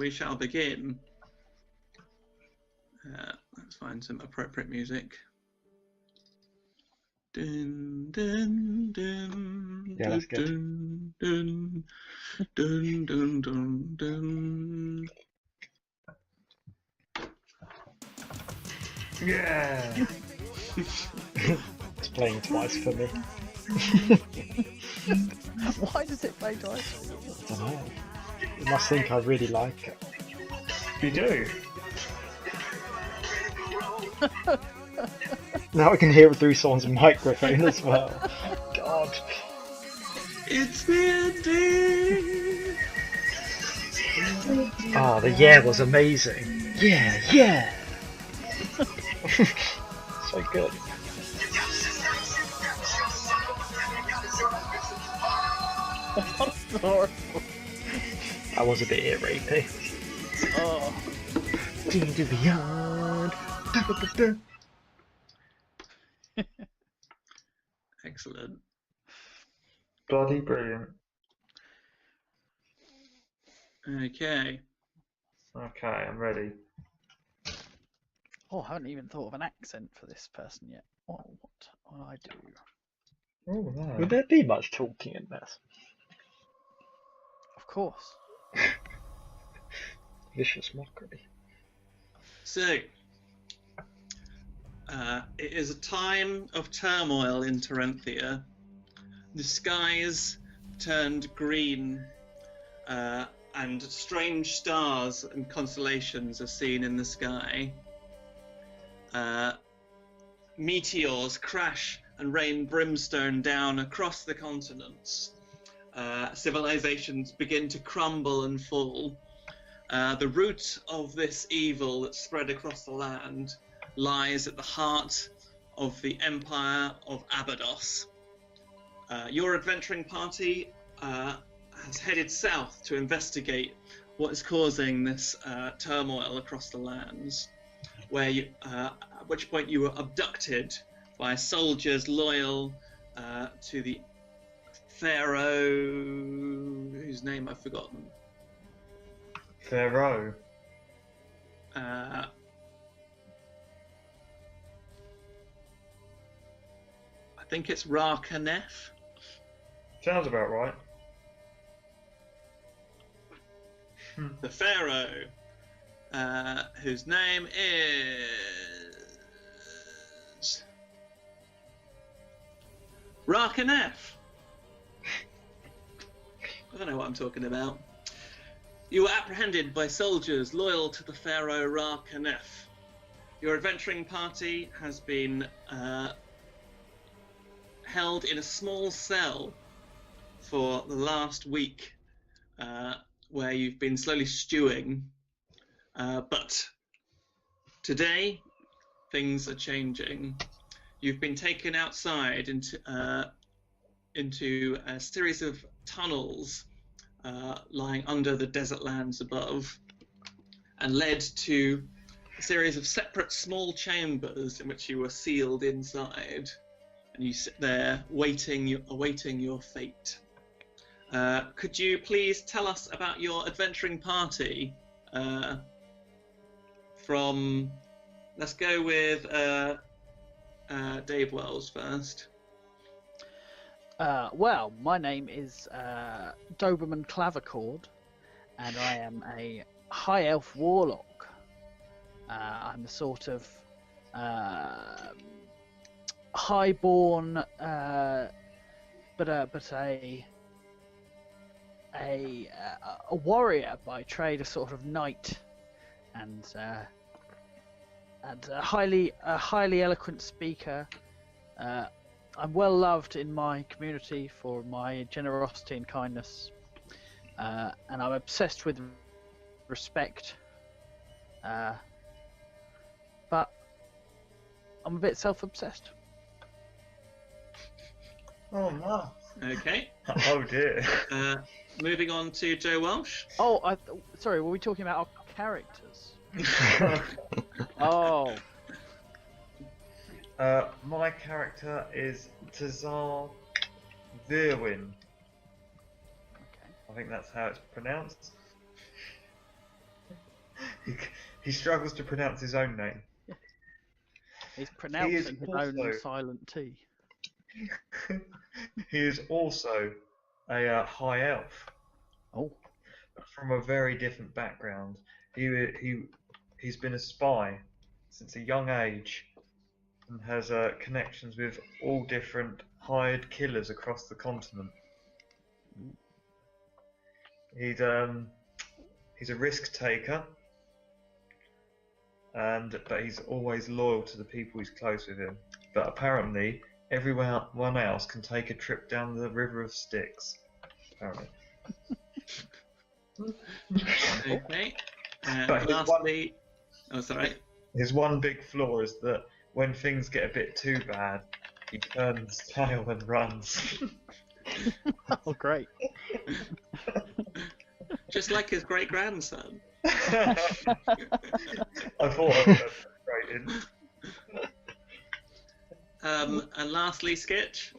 we shall begin. Let's find some appropriate music. Dun, dun, dun, Yeah, that's good. dun, dun, dun, dun, dun, dun. Yeah. It's playing twice for me. Why does it play twice? I don't know. You must think I really like it. You do? Now I can hear it through someone's microphone as well. God. It's D&Tea. Oh, the yeah was amazing. Yeah, yeah. So good. That's horrible. That was a bit ear rapey. Oh. Into beyond. Excellent. Bloody brilliant. Okay. Okay, I'm ready. Oh, I haven't even thought of an accent for this person yet. What will I do? Oh, no. Would there be much talking in this? Of course. Vicious mockery. So, it is a time of turmoil in Terenthia. The skies turned green, and strange stars and constellations are seen in the sky. Meteors crash and rain brimstone down across the continents. Civilizations begin to crumble and fall. The root of this evil that spread across the land lies at the heart of the Empire of Abydos. Your adventuring party has headed south to investigate what is causing this turmoil across the lands, where you, at which point you were abducted by soldiers loyal to the pharaoh, whose name I've forgotten. Pharaoh. I think it's Ra-Kanef. Sounds about right. The pharaoh, whose name is Ra-Kanef. I don't know what I'm talking about. You were apprehended by soldiers loyal to the pharaoh Ra-Kanef. Your adventuring party has been held in a small cell for the last week, where you've been slowly stewing. But today, things are changing. You've been taken outside into a series of tunnels lying under the desert lands above, and led to a series of separate small chambers in which you were sealed inside, and you sit there awaiting your fate. Could you please tell us about your adventuring party? Let's go with Dave Wells first. Well, my name is Doberman Clavichord, and I am a high elf warlock. I'm a sort of highborn, but a warrior by trade, a sort of knight, and a highly eloquent speaker. I'm well loved in my community for my generosity and kindness, and I'm obsessed with respect. But I'm a bit self-obsessed. Oh, no. Okay. Oh, dear. Moving on to Joe Welsh. Oh, sorry. Were we talking about our characters? Oh. My character is Tazar Virwin. Okay. I think that's how it's pronounced. He struggles to pronounce his own name. He's pronouncing his own also- silent T. He is also a high elf Oh, from a very different background. He's been a spy since a young age and has connections with all different hired killers across the continent. He's a risk taker, but he's always loyal to the people he's close with him. But apparently, everyone else can take a trip down the River of Styx. Apparently. Okay. And But his lastly, oh, sorry. His one big flaw is that when things get a bit too bad, he turns tail and runs. oh, great. Just like his great grandson. I thought I was great. And lastly, Sketch.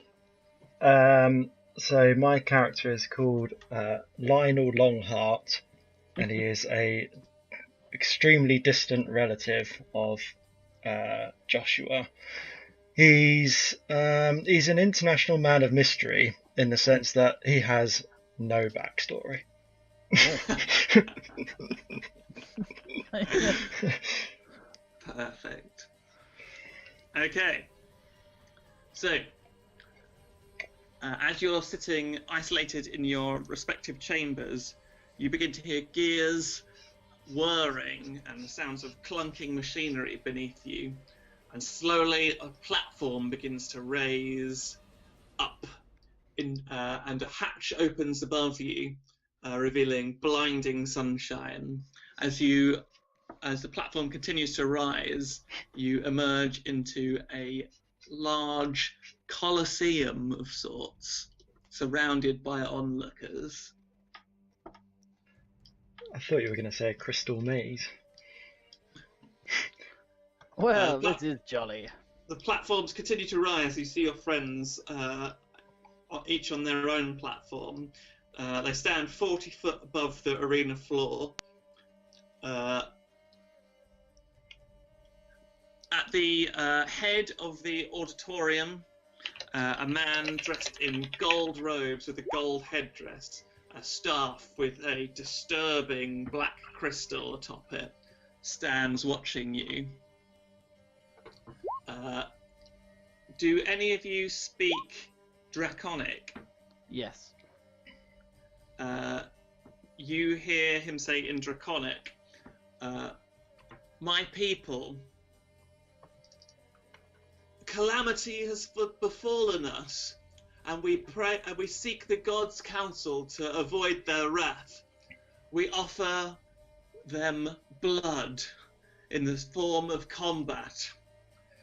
So my character is called Lionel Longheart, and he is a extremely distant relative of Joshua. He's an international man of mystery in the sense that he has no backstory. Perfect. Okay. So, as you're sitting isolated in your respective chambers, you begin to hear gears whirring and the sounds of clunking machinery beneath you. And slowly a platform begins to raise up, and a hatch opens above you, revealing blinding sunshine. As the platform continues to rise, you emerge into a large coliseum of sorts, surrounded by onlookers. I thought you were going to say a crystal maze. Well, this is jolly. The platforms continue to rise. You see your friends, each on their own platform. They stand 40 foot above the arena floor. At the head of the auditorium, a man dressed in gold robes with a gold headdress, a staff with a disturbing black crystal atop it, stands watching you. Do any of you speak Draconic? Yes. You hear him say in Draconic, "My people, calamity has befallen us, and we pray and we seek the gods' counsel to avoid their wrath. We offer them blood in the form of combat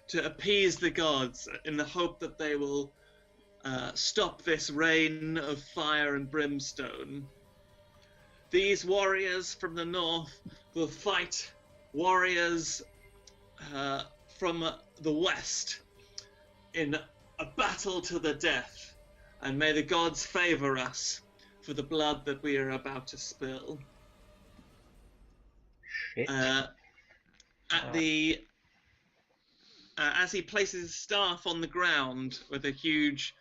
to appease the gods in the hope that they will stop this rain of fire and brimstone. These warriors from the north will fight warriors from the west in a battle to the death, and may the gods favor us for the blood that we are about to spill." Shit. As he places his staff on the ground with a huge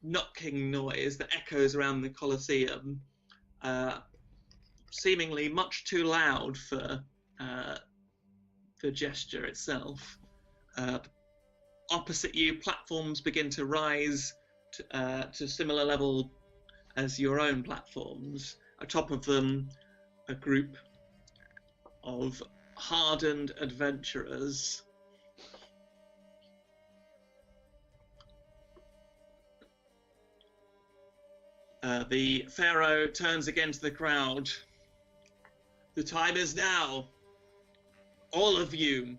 knocking noise that echoes around the Colosseum, seemingly much too loud for the gesture itself. Opposite you, platforms begin to rise to similar level as your own platforms. Atop of them, a group of hardened adventurers. The Pharaoh turns again to the crowd. "The time is now. All of you.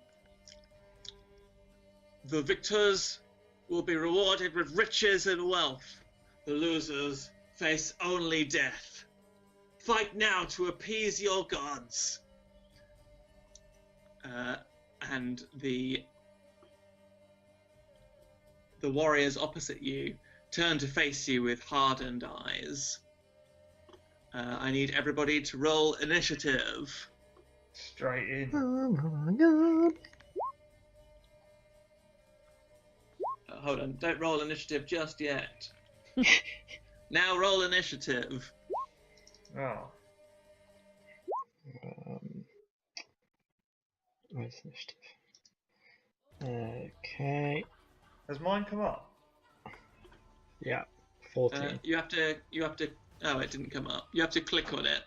The victors will be rewarded with riches and wealth. The losers face only death. Fight now to appease your gods." And the warriors opposite you turn to face you with hardened eyes. I need everybody to roll initiative. Straight in. Oh my god. Hold on, don't roll initiative just yet. Now roll initiative. Oh. Where's initiative? Okay. Has mine come up? Yeah. 14. You have to. Oh, it didn't come up. You have to click on it.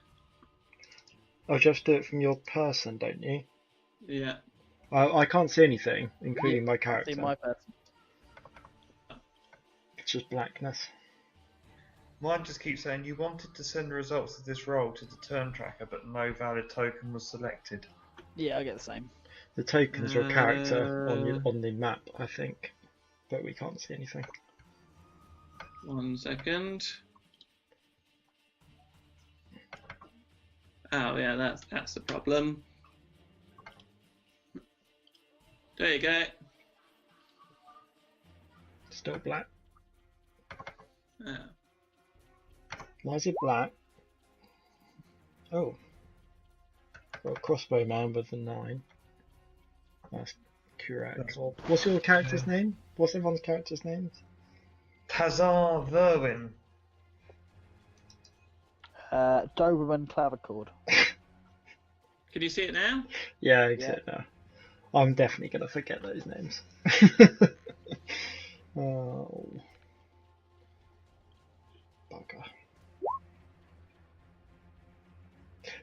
Oh, you have to do it from your person, don't you? Yeah. I can't see anything, including my character. See my person. It's just blackness. Mine just keeps saying you wanted to send the results of this roll to the turn tracker, but no valid token was selected. Yeah, I get the same. The token's your character on the map, I think, but we can't see anything. 1 second. Oh yeah, that's the problem. There you go. Still black. Oh. Why is it black? Oh. Got a crossbow man with a 9. That's correct. What's your character's name? What's everyone's character's name? Tazar Verwin. Doberman clavichord. Can you see it now? Yeah, except now. I'm definitely going to forget those names. Oh. Bugger.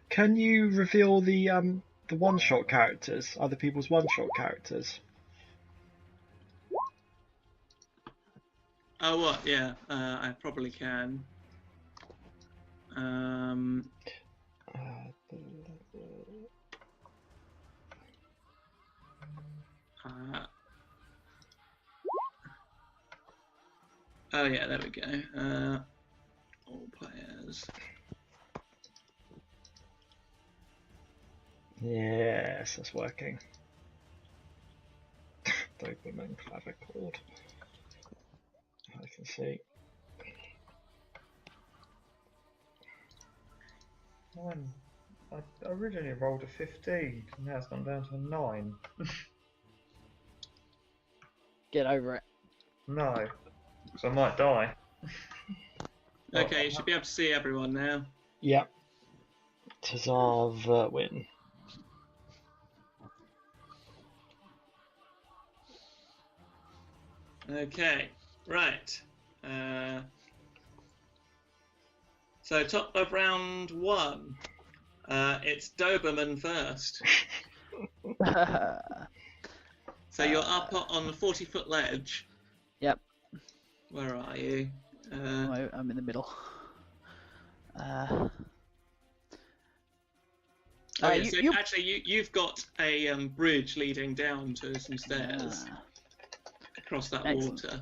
Can you reveal the one-shot characters? Other people's one-shot characters? Oh what? Yeah, I probably can. Oh yeah, there we go. All players. Yes, that's working. Doberman clavichord. I can see. Mine, I originally rolled a 15, and now it's gone down to a 9. Get over it. No, so I might die. Okay, you should be able to see everyone now. Yep. Tazar Verwin. Okay, right. So top of round 1. It's Doberman first. So you're up on the 40-foot ledge. Yep. Where are you? I'm in the middle. Oh, yeah, so actually, you've got a bridge leading down to some stairs across that Excellent. water.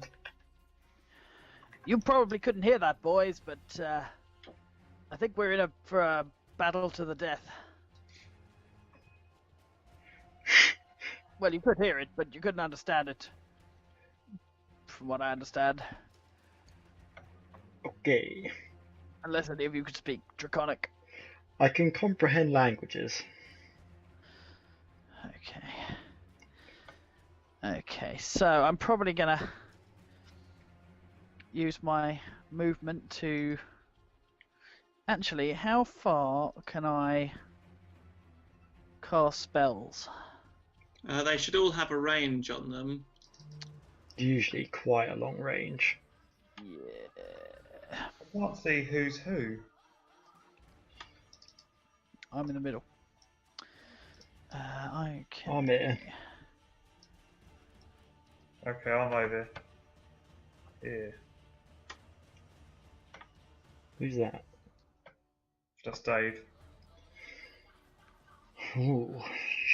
You probably couldn't hear that, boys, but I think we're for a battle to the death. Well, you could hear it, but you couldn't understand it. From what I understand. Okay. Unless any of you could speak Draconic. I can comprehend languages. Okay, so I'm probably gonna use my movement to... Actually, how far can I cast spells? They should all have a range on them. Usually quite a long range. Yeah. I can't see who's who. I'm in the middle. Okay. I'm here. Okay, I'm over here. Who's that? Just Dave. Ooh,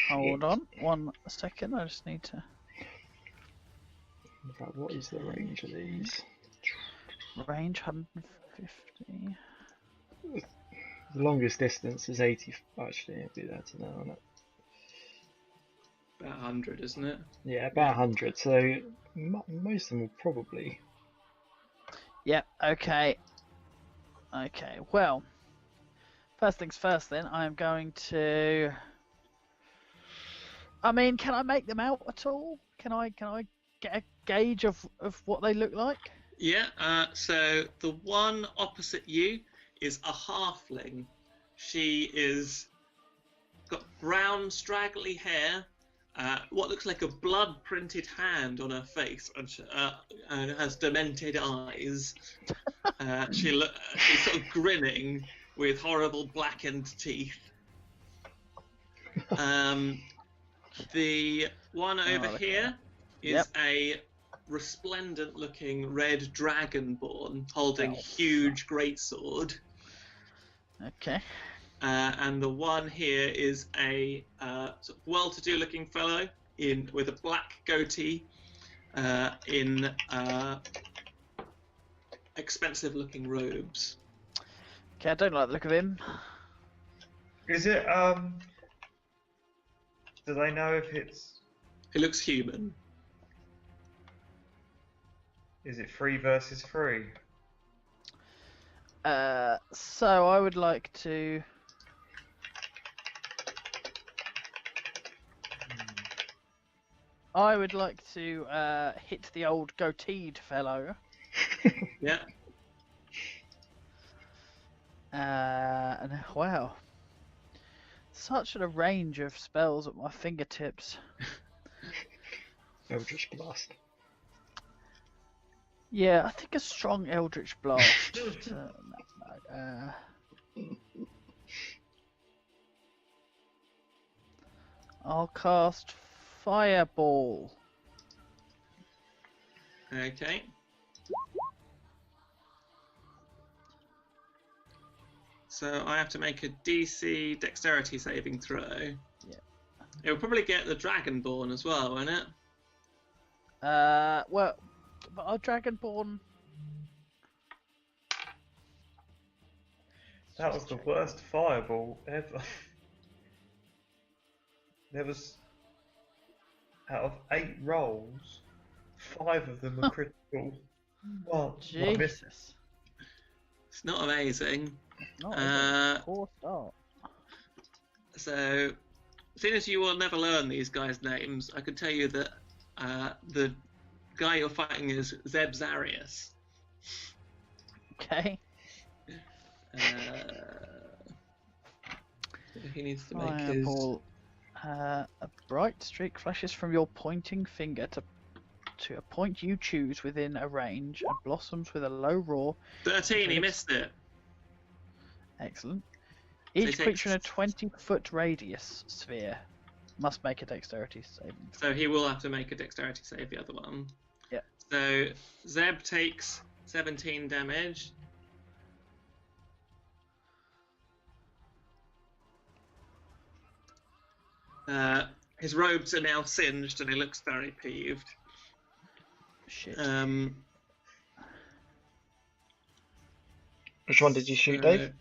Hold shit. on 1 second, I just need to... In fact, what is the range of these? Range 150. The longest distance is 80. Actually, it'd be that to know, isn't it? About 100, isn't it? Yeah, about 100. So most of them will probably. Yep, okay. Okay, well, First things first, then I am going to. I mean, can I make them out at all? Can I get a gauge of what they look like? Yeah, so the one opposite you is a halfling. She is got brown, straggly hair, what looks like a blood-printed hand on her face, and has demented eyes. She's sort of grinning with horrible blackened teeth. The one over here is a resplendent-looking red dragonborn holding a huge greatsword. Okay. And the one here is a sort of well-to-do-looking fellow with a black goatee, in expensive-looking robes. Okay, I don't like the look of him. Is it do they know if it's? He looks human. Is it 3 versus 3? So I would like to. I would like to hit the old goateed fellow. Yeah. And wow, such a range of spells at my fingertips. Eldritch Blast. Yeah, I think a strong Eldritch Blast. I'll cast Fireball. Okay. So I have to make a DC Dexterity saving throw. Yeah. It will probably get the Dragonborn as well, won't it? Well, but our Dragonborn. That was the worst fireball ever. There was, out of 8 rolls, 5 of them were critical. Well, I missed. Jesus. It's not amazing. Not a poor start. So, seeing as you will never learn these guys' names, I can tell you that the guy you're fighting is Zeb Zarius. Okay. He needs to make his... A bright streak flashes from your pointing finger to a point you choose within a range and blossoms with a low roar. 13, he missed it. Excellent. So Each creature in a 20-foot radius sphere must make a dexterity saving. So he will have to make a dexterity save, the other one. Yeah. So Zeb takes 17 damage. His robes are now singed and he looks very peeved. Shit. Which one did you shoot, Dave?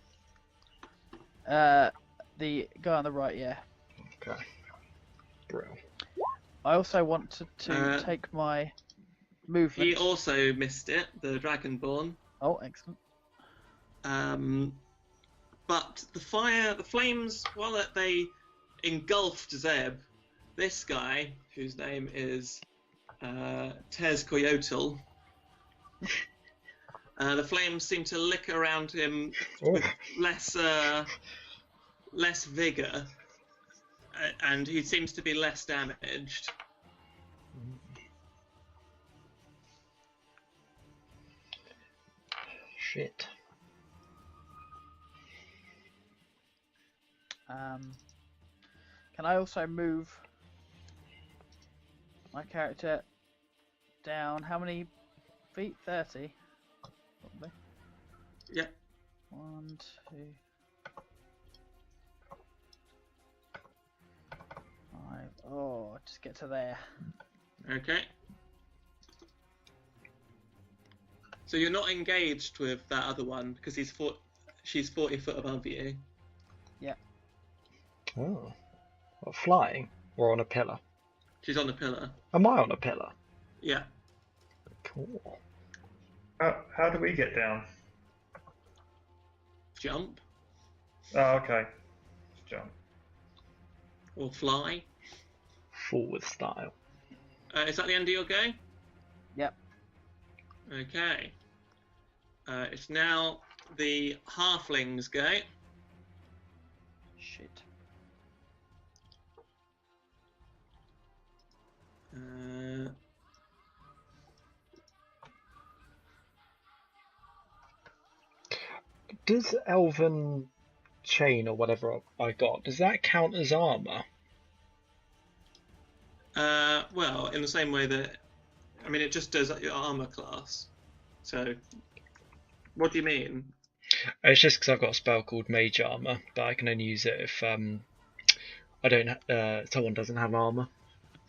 The guy on the right, yeah. Okay. Bro. I also want to take my movement. He also missed it, the Dragonborn. Oh, excellent. But the flames, while they engulfed Zeb, this guy, whose name is Tez Coyotl, the flames seem to lick around him with less vigor, and he seems to be less damaged. Shit. Can I also move my character down? How many feet? 30? Probably. Yeah. 1, 2, 5. Oh, just get to there. Okay. So you're not engaged with that other one because she's 40 foot above you. Yeah. Oh. What, flying? Or on a pillar? She's on the pillar. Am I on a pillar? Yeah. Cool. How do we get down? Jump. Oh, okay. Just jump. or fly. Forward style. Is that the end of your go? Yep. Okay. It's now the halfling's go. Shit. Does elven chain or whatever I got, does that count as armor? Well, in the same way that, I mean, it just does your armor class. So, what do you mean? It's just because I've got a spell called Mage Armor, but I can only use it if I don't. Someone doesn't have armor.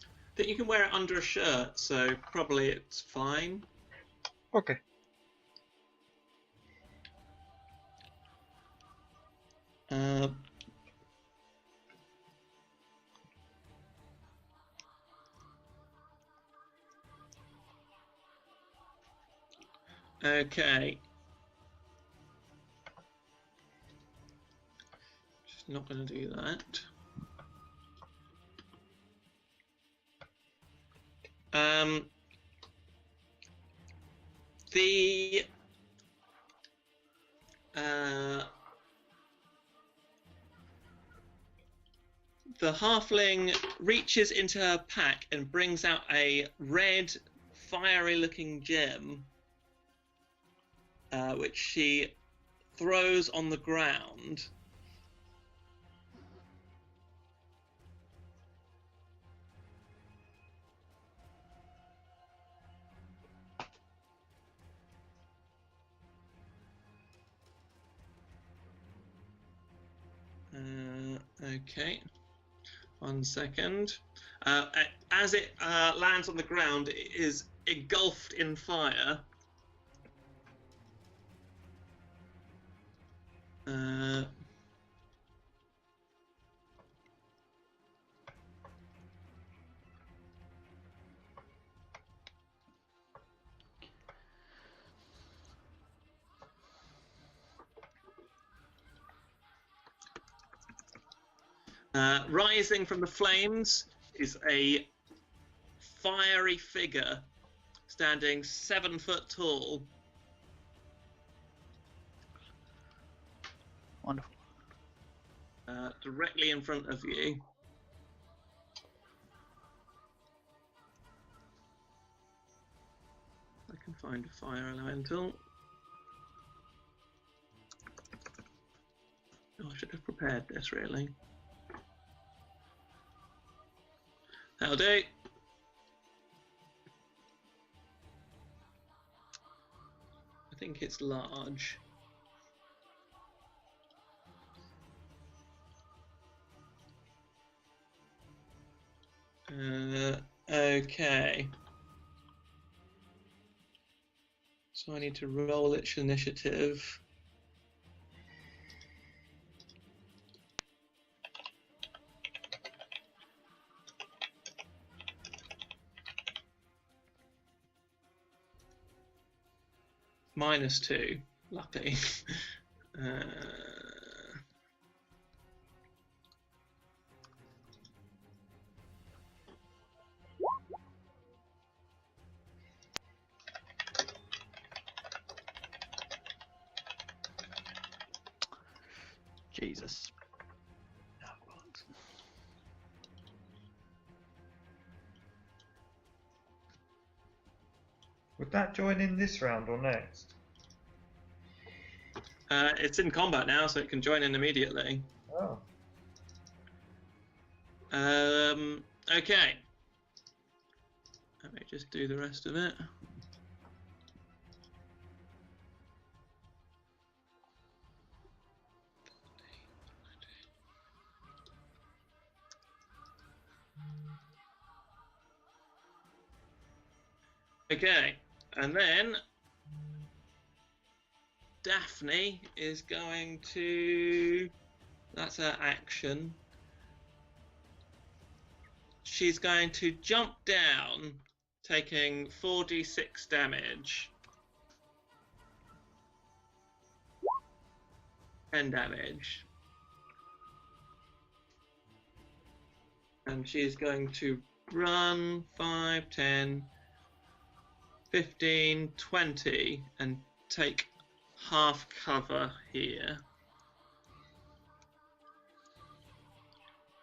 I think you can wear it under a shirt, so probably it's fine. Okay. Okay. Just not going to do that. The halfling reaches into her pack and brings out a red, fiery-looking gem, which she throws on the ground. Okay, 1 second. As it lands on the ground, it is engulfed in fire. Rising from the flames is a fiery figure standing 7 foot tall. Wonderful. Directly in front of you. I can find a fire elemental. Oh, I should have prepared this, really. That'll do. I think it's large. Okay. So I need to roll its initiative. -2, lucky. Jesus. Would that join in this round or next? It's in combat now, so it can join in immediately. Oh. Okay. Let me just do the rest of it. Okay, and then Daphne is going to... That's her action. She's going to jump down, taking 4d6 damage. 10 damage. and she's going to run 5, 10, 15, 20, and take half cover here.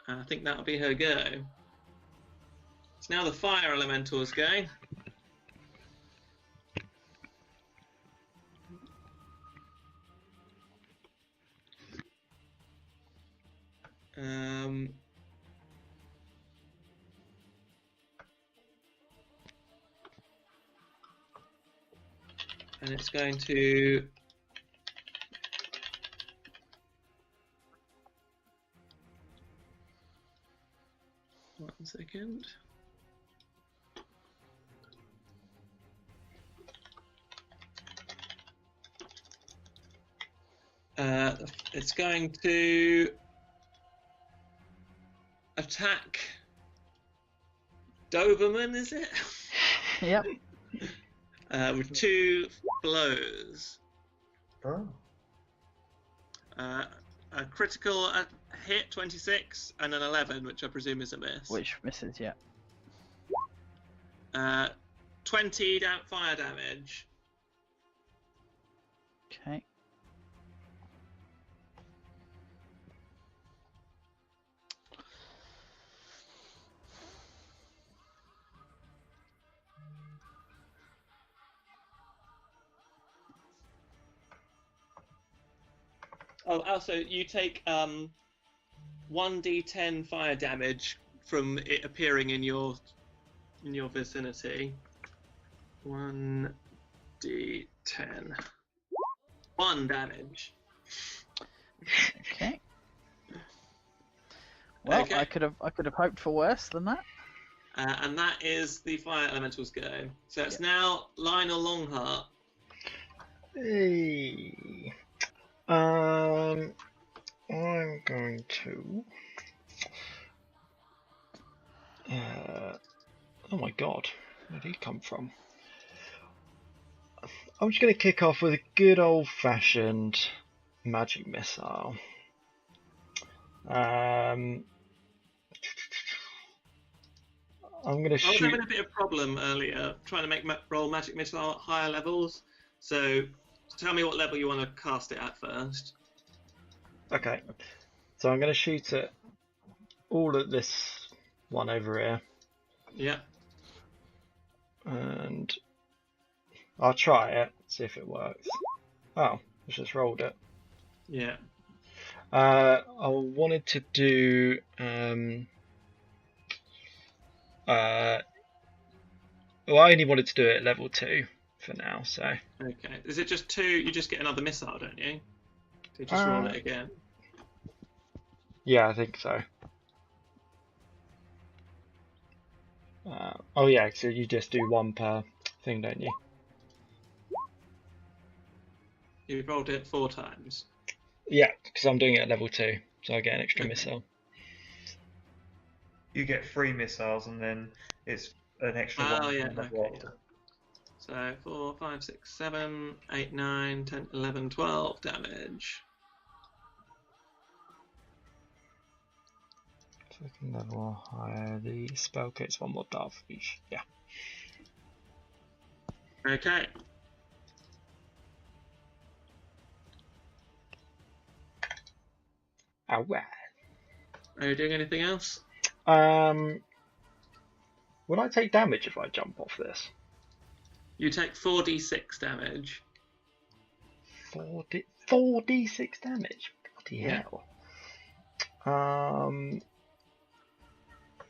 I think that'll be her go. So now the fire elemental's go. And it's going to one second. It's going to attack Doberman, is it? Yep. With 2 blows. Oh. A critical hit, 26, and an 11, which I presume is a miss. Which misses, yeah. 20 fire damage. Okay. Oh, also, you take 1d10 fire damage from it appearing in your vicinity. 1d10. 1 damage. Okay. Well, Okay. I could have hoped for worse than that. And that is the fire elemental's go. So it's now Lionel Longheart. Hey. I'm going to. Oh my god, where did he come from? I'm just going to kick off with a good old-fashioned magic missile. I'm going to I was shoot. having a bit of problem earlier trying to make roll magic missile at higher levels. So tell me what level you want to cast it at first. Okay, so I'm going to shoot it all at this one over here, Yeah. and I'll try it, see if it works. Oh, I just rolled it. Yeah. I wanted to do well, I only wanted to do it at level 2 for now, so Okay. Is it just 2? You just get another missile, don't you? So you just roll it again. yeah, I think so. Oh yeah, so you just do 1 per thing, don't you? You've rolled it 4 times. Yeah, because I'm doing it at level 2, so I get an extra Okay. missile. You get 3 missiles and then it's an extra Oh, one. yeah, from the okay, roll. yeah. So 4, 5, 6, 7, 8, 9, 10, 11, 12 damage. Second level higher, the spell gets 1 more dart for each. Yeah. Okay. Alright. Are you doing anything else? Would I take damage if I jump off this? You take 4d6 damage. 4d6 damage? Bloody Yeah. hell.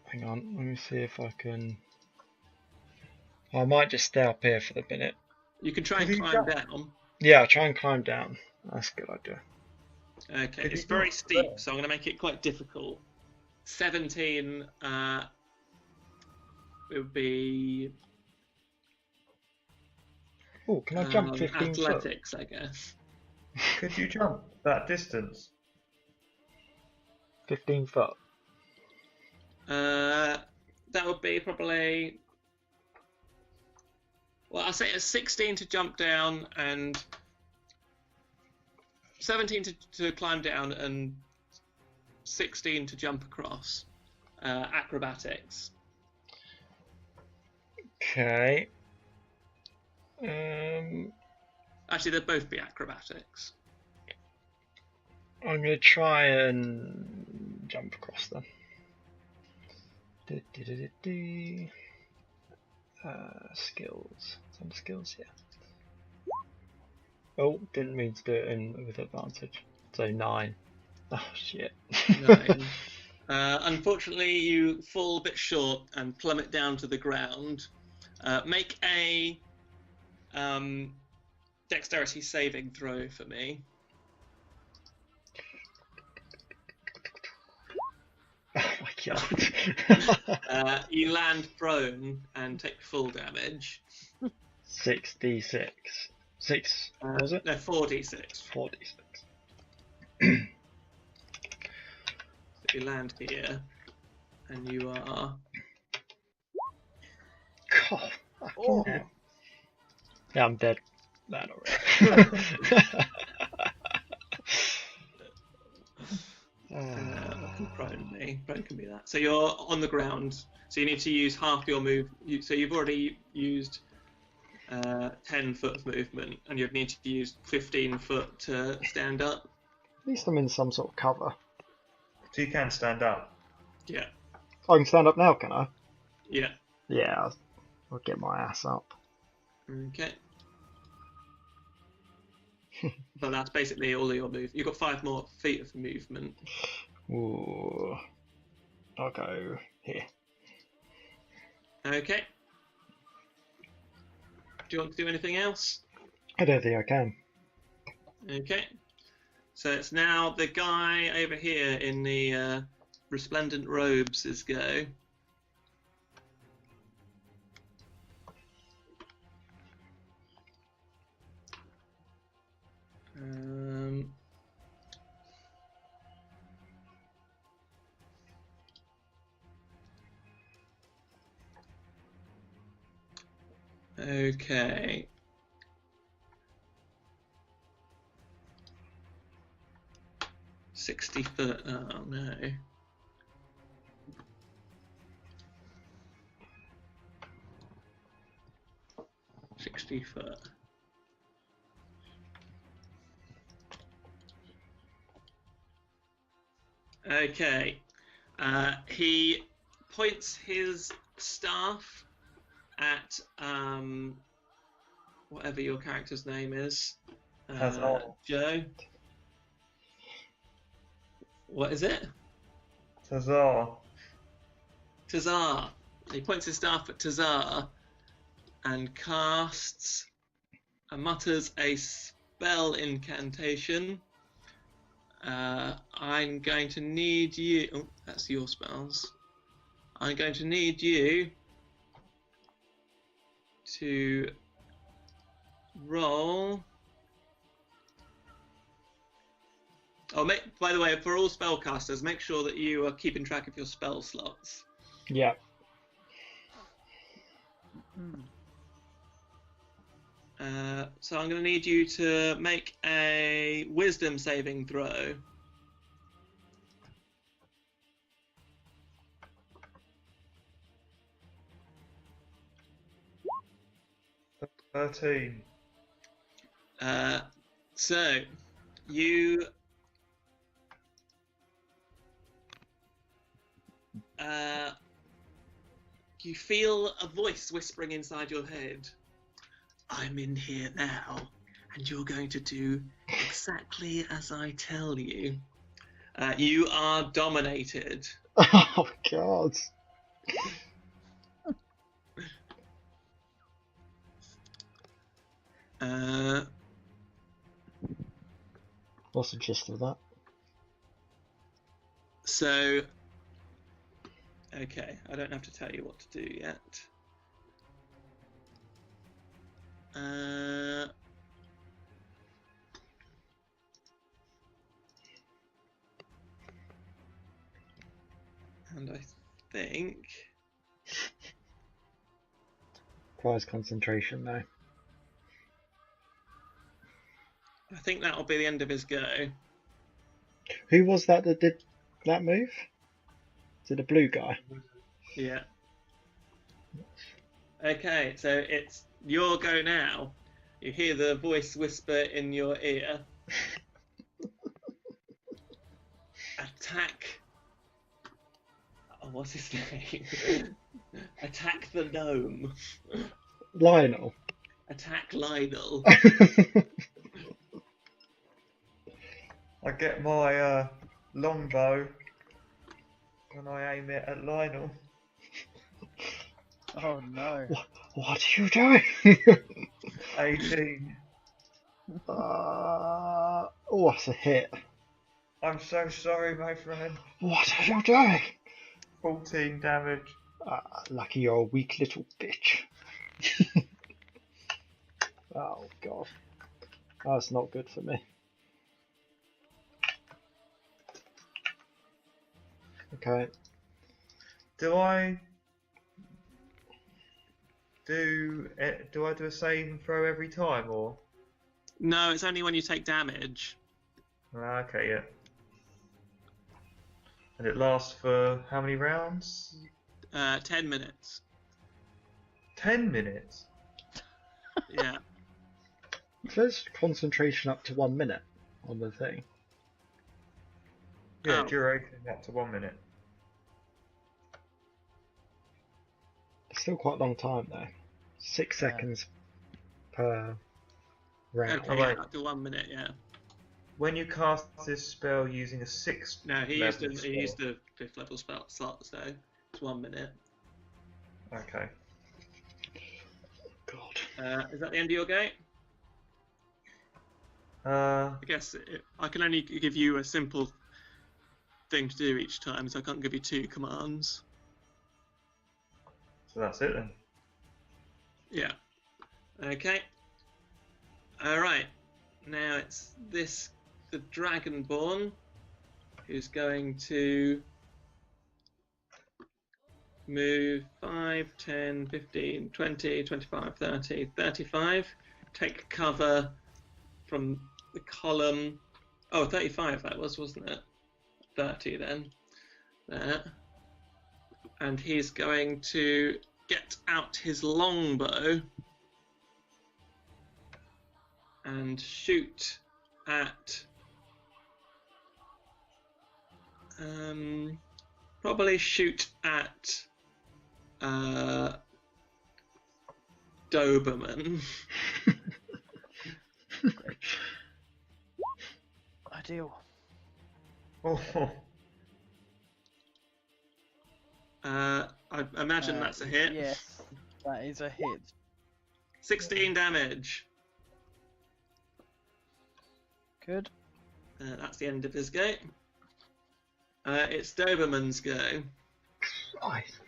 Hang on, let me see if I can. I might just stay up here for the minute. You can try and Have you climb got- down. Yeah, I'll try and climb down. That's a good idea. Okay, Have it's you very got- steep, so I'm going to make it quite difficult. 17 it would be Oh, can I jump 15 foot? athletics, I guess. Could you jump that distance? 15 foot. That would be probably. Well, I'll say it's 16 to jump down and 17 to climb down and 16 to jump across. acrobatics. Okay. Actually, they'd both be acrobatics. I'm going to try and jump across them. Skills. Some skills here. Oh, didn't mean to do it with advantage. So 9. Oh shit. 9. Unfortunately, you fall a bit short and plummet down to the ground. Make a dexterity saving throw for me. Oh my god. You land prone and take full damage. 6d6. 6, what was it? No, 4d6. 4d6. So you land here, and you are. God, fucking Oh. hell. Yeah, I'm dead. That already. Prone can be that. So you're on the ground. So you need to use half your move. So you've already used 10 foot of movement, and you'd need to use 15 foot to stand up. At least I'm in some sort of cover. So you can stand up. Yeah. I can stand up now, can I? Yeah. Yeah, I'll get my ass up. Okay. But that's basically all of your move. You've got 5 more feet of movement. Ooh. I'll go here. Okay. Do you want to do anything else? I don't think I can. Okay. So it's now the guy over here in the resplendent robes' go. Okay. $60. Oh no. $60. Okay. He points his staff at whatever your character's name is. Joe. What is it? Tazar. Tazar. He points his staff at Tazar and casts and mutters a spell incantation. I'm going to need you. Oh, that's your spells. I'm going to need you to roll. Oh, by the way, for all spellcasters, make sure that you are keeping track of your spell slots. Yeah. So I'm going to need you to make a wisdom saving throw. Uh, 13. So you you feel a voice whispering inside your head. I'm in here now, and you're going to do exactly as I tell you. You are dominated. Oh god. What's the gist of that? So, okay, I don't have to tell you what to do yet. And I think Requires concentration though. that'll be the end of his go. Who was that did that move? Is it the blue guy? Yeah. Okay, so it's your go now. You hear the voice whisper in your ear. Attack. Oh, what's his name? Attack the gnome. Lionel. Attack Lionel. I get my longbow and I aim it at Lionel. Oh no. What are you doing? 18. Oh, that's a hit. I'm so sorry, my friend. What are you doing? 14 damage. Lucky you're a weak little bitch. Oh god. That's not good for me. Okay. Do I do a save and throw every time, or? No, it's only when you take damage. Okay, yeah. And it lasts for how many rounds? 10 minutes. 10 minutes? Yeah. It says concentration up to 1 minute on the thing. Yeah, Oh. duration up to 1 minute. It's still quite a long time though. 6 Yeah. seconds per round. Okay, Oh, yeah, wait. up to 1 minute, yeah. When you cast this spell using a 6th No, he level used spell. the 5th level spell slot, so it's 1 minute. Okay. God. Is that the end of your go? I guess I can only give you a simple thing to do each time, so I can't give you 2 commands. So that's it then. Yeah. Okay. Alright. Now it's the Dragonborn, who's going to move 5, 10, 15, 20, 25, 30, 35. Take cover from the column. Oh, 35 that was, wasn't it? 30 then. There. And he's going to get out his longbow and shoot at probably shoot at Doberman. Ideal. Oh, I imagine that's a hit. Yes, that is a hit. 16 damage. Good. That's the end of his go. It's Doberman's go. Nice.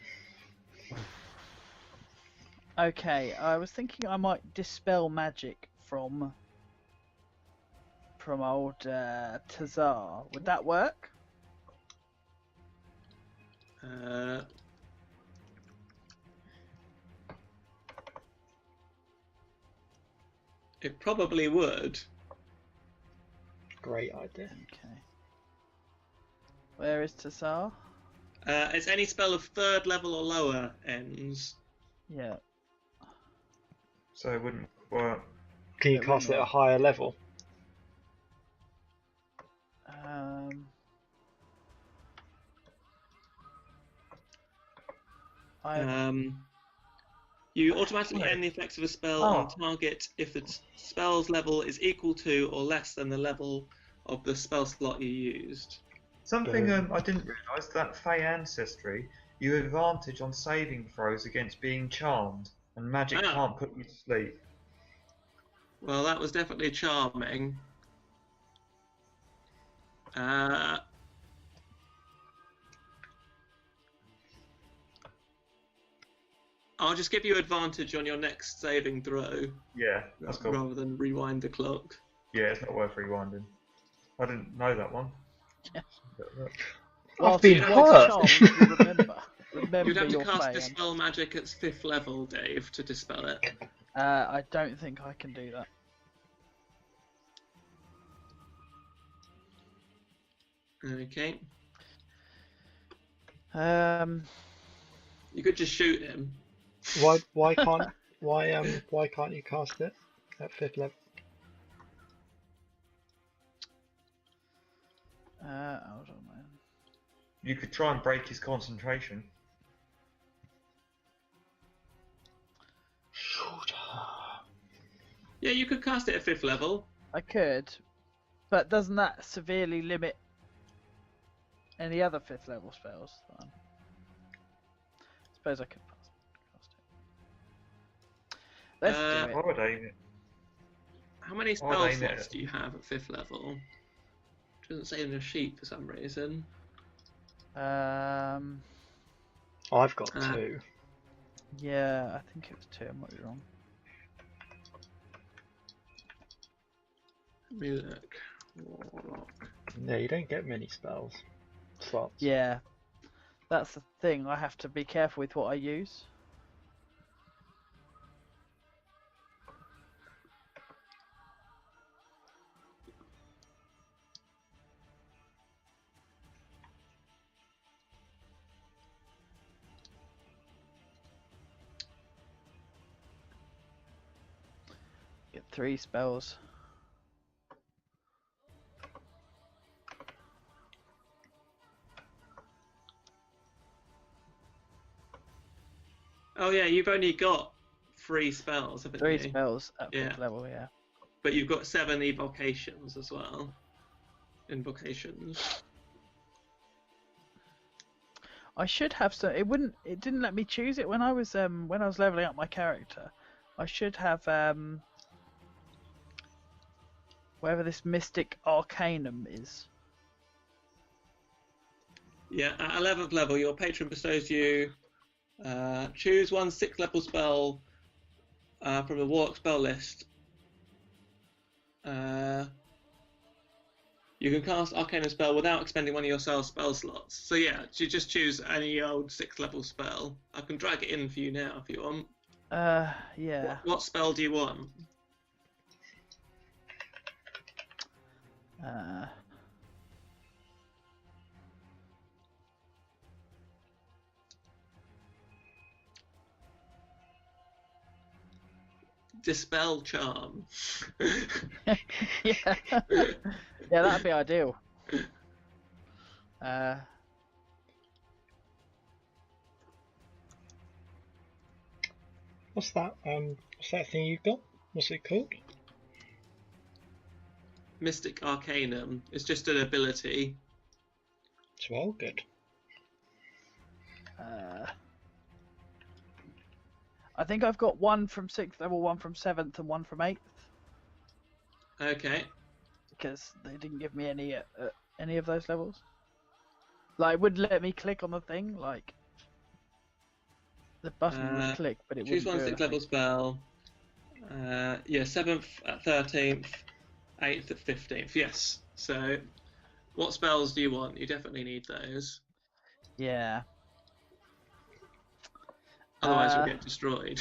Okay, I was thinking I might dispel magic from old Tazar. Would that work? It probably would. Great idea. Okay. Where is Tazar? It's any spell of 3rd level or lower ends. Yeah. so it wouldn't work. Can you It cast it wouldn't at a higher level? You automatically end the effects of a spell on target if the spell's level is equal to or less than the level of the spell slot you used. Something I didn't realise, that Fey ancestry, you have advantage on saving throws against being charmed, and magic Ah. can't put you to sleep. Well, that was definitely charming. I'll just give you advantage on your next saving throw Yeah, that's cool. rather than rewind the clock. Yeah, it's not worth rewinding. I didn't know that one. Yeah. I've been you'd hurt. Remember You'd have to your cast play. Dispel Magic at 5th level, Dave, to dispel it. I don't think I can do that. Okay. You could just shoot him. Why can't you cast it at 5th level? Hold on, man. You could try and break his concentration. Yeah, you could cast it at 5th level. I could, but doesn't that severely limit any other 5th level spells? I suppose I could cast it. Let's do I it. would aim it. How many I'd spell aim slots it. do you have at 5th level? Doesn't say in the sheet for some reason. I've got 2. Yeah, I think it was 2. I might be wrong. Let me look. Warlock. Yeah, you don't get many spells slots. Yeah, that's the thing. I have to be careful with what I use. Get 3 spells. Oh yeah, you've only got 3 spells, haven't 3 you? spells at 5th Yeah. level, yeah. But you've got 7 evocations as well. Invocations. I should have some. It didn't let me choose it when I was leveling up my character. I should have whatever this mystic arcanum is. Yeah, at 11th level, your patron bestows you choose one 6th level spell from the Warlock spell list. You can cast Arcana spell without expending one of your spell slots. So yeah, you just choose any old 6th level spell. I can drag it in for you now if you want. Yeah. What spell do you want? Dispel charm. Yeah. Yeah, that'd be ideal. What's that thing you got? What's it called? Mystic Arcanum. It's just an ability. Well, good. I think I've got 1 from 6th level, 1 from 7th, and 1 from 8th. Okay. Because they didn't give me any of those levels. Like, it wouldn't let me click on the thing. Like, the button would click, but it choose wouldn't one do 6th level spell. Yeah, 7th at 13th, 8th at 15th. Yes. So, what spells do you want? You definitely need those. Yeah. Otherwise, you'll get destroyed.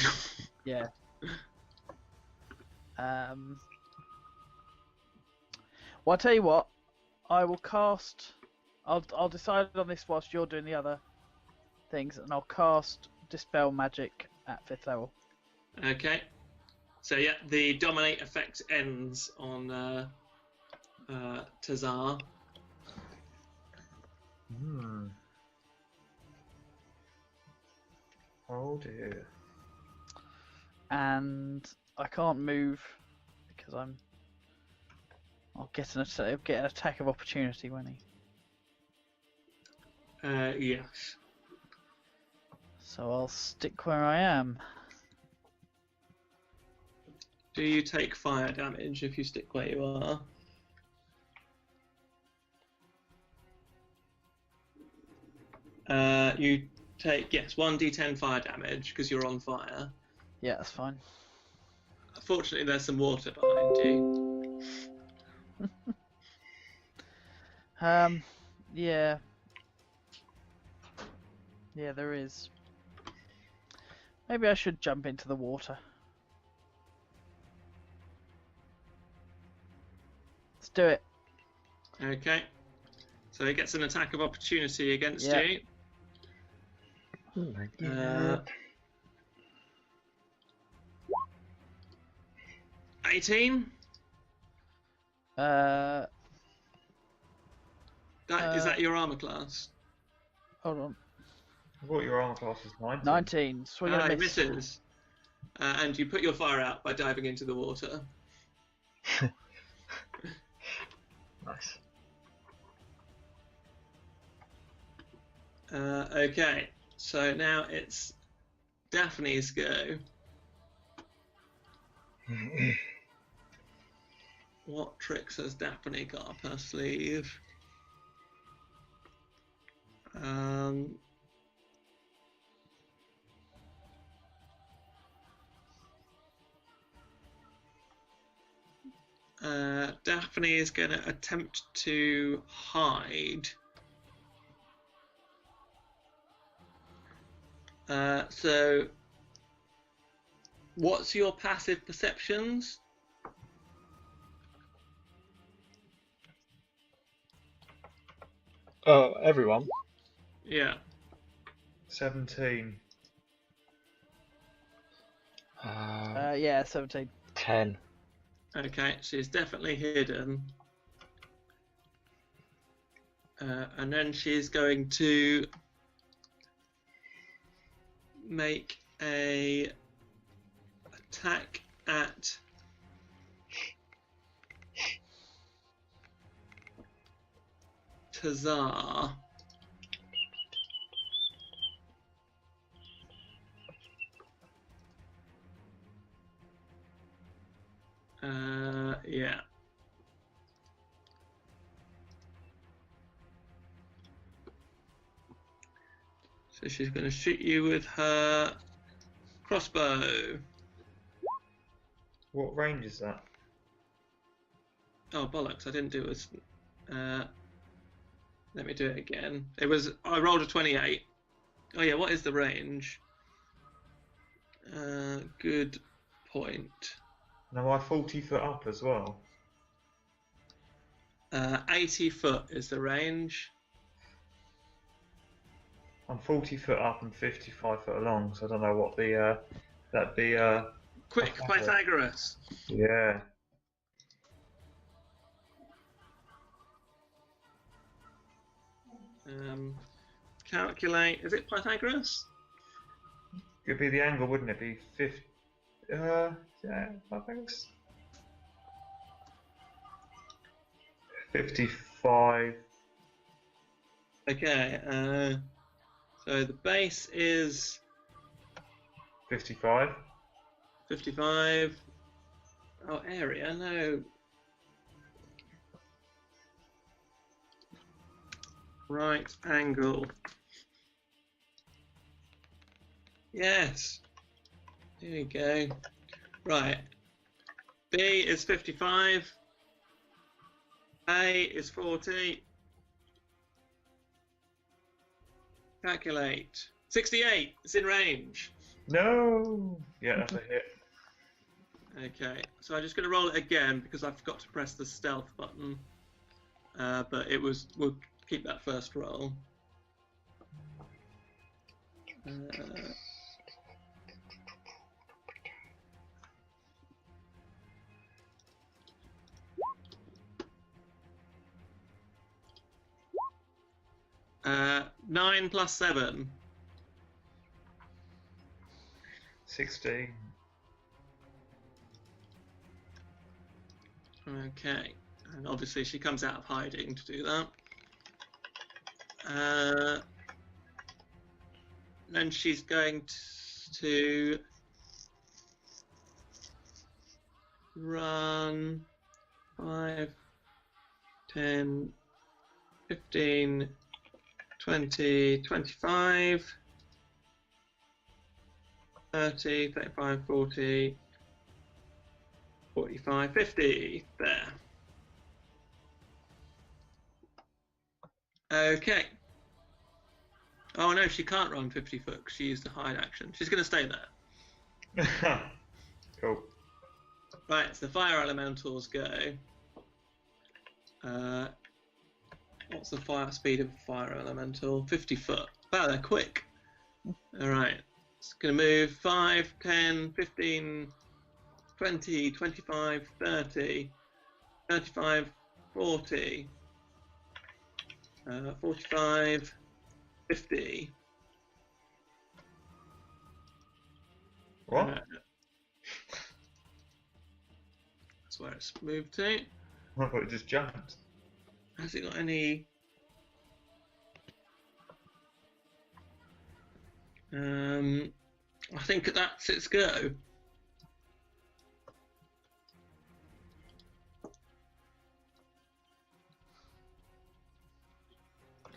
Yeah. Well, I'll tell you what. I will cast. I'll decide on this whilst you're doing the other things, and I'll cast Dispel Magic at 5th level. Okay. So yeah, the dominate effect ends on Tazar. Oh dear. And I can't move because I'll get an attack of opportunity, won't he? Yes. So I'll stick where I am. Do you take fire damage if you stick where you are? You take, yes, 1d10 fire damage because you're on fire. Yeah, that's fine. Fortunately, there's some water behind you. Yeah. Yeah, there is. Maybe I should jump into the water. Let's do it. Okay. So he gets an attack of opportunity against Yeah. you. Uh, 18? Uh, Is that your armor class? hold on. I thought your armor class was 19. 19. Swing and a It miss. misses. And you put your fire out by diving into the water. Nice. Okay, so now it's Daphne's go. What tricks has Daphne got up her sleeve? Daphne is going to attempt to hide. So, what's your passive perceptions? Oh, everyone. Yeah. 17. Yeah, 17. 10. Okay, she's definitely hidden. And then she's going to make a attack at Tazar. Yeah. So she's going to shoot you with her crossbow. What range is that? Oh bollocks! I didn't do it. Let me do it again. I rolled a 28. Oh yeah, what is the range? Good point. Now I 40 foot up as well. 80 foot is the range. I'm 40 foot up and 55 foot along, so I don't know what the that'd be. Quick, Pythagoras. Yeah. Calculate. Is it Pythagoras? It'd be the angle, wouldn't it? Be 50. Yeah, I think it's 55. Okay. So the base is 55. 55. Oh, area, no. Right angle. Yes. Here we go. Right. B is 55. A is 40. Calculate. 68. It's in range. No. Yeah, that's a hit. Okay, so I'm just going to roll it again because I forgot to press the stealth button. But we'll keep that first roll. Uh, 9 plus 7. 16. Okay, and obviously she comes out of hiding to do that. Then she's going to run 5, 10, 15, 20, 25, 30, 35, 40, 45, 50. There. Okay. Oh no, she can't run 50 foot 'cause she used the hide action. She's going to stay there. Cool. Right, so the fire elementals go. What's the fire speed of a fire elemental? 50 foot. Wow, they're quick. All right. It's going to move 5, 10, 15, 20, 25, 30, 35, 40, 45, 50. What? That's where it's moved to. I thought it just jumped. Has it got any? I think that's its go.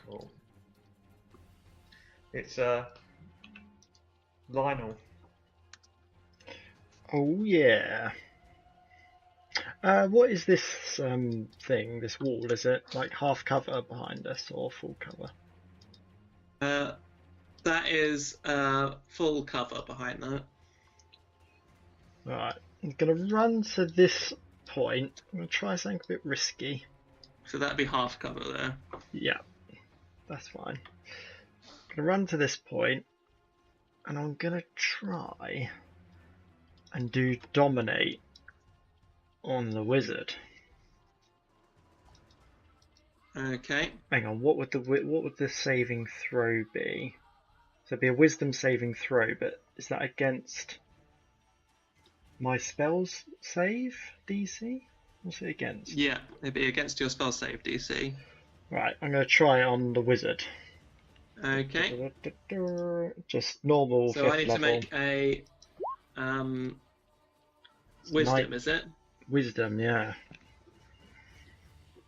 Cool. It's Lionel. Oh yeah. What is this thing? This wall? Is it like half cover behind us or full cover? That is full cover behind that. Right. I'm gonna run to this point. I'm gonna try something a bit risky. So that'd be half cover there. Yeah, that's fine. I'm gonna run to this point, and I'm gonna try and do dominate on the wizard. Okay. Hang on, what would the saving throw be? So it'd be a wisdom saving throw, but is that against my spells save DC? What's it against? Yeah, it'd be against your spell save DC. Right, I'm gonna try it on the wizard. Okay. Just normal. So I fifth need level. to make a wisdom, is it? Wisdom, yeah.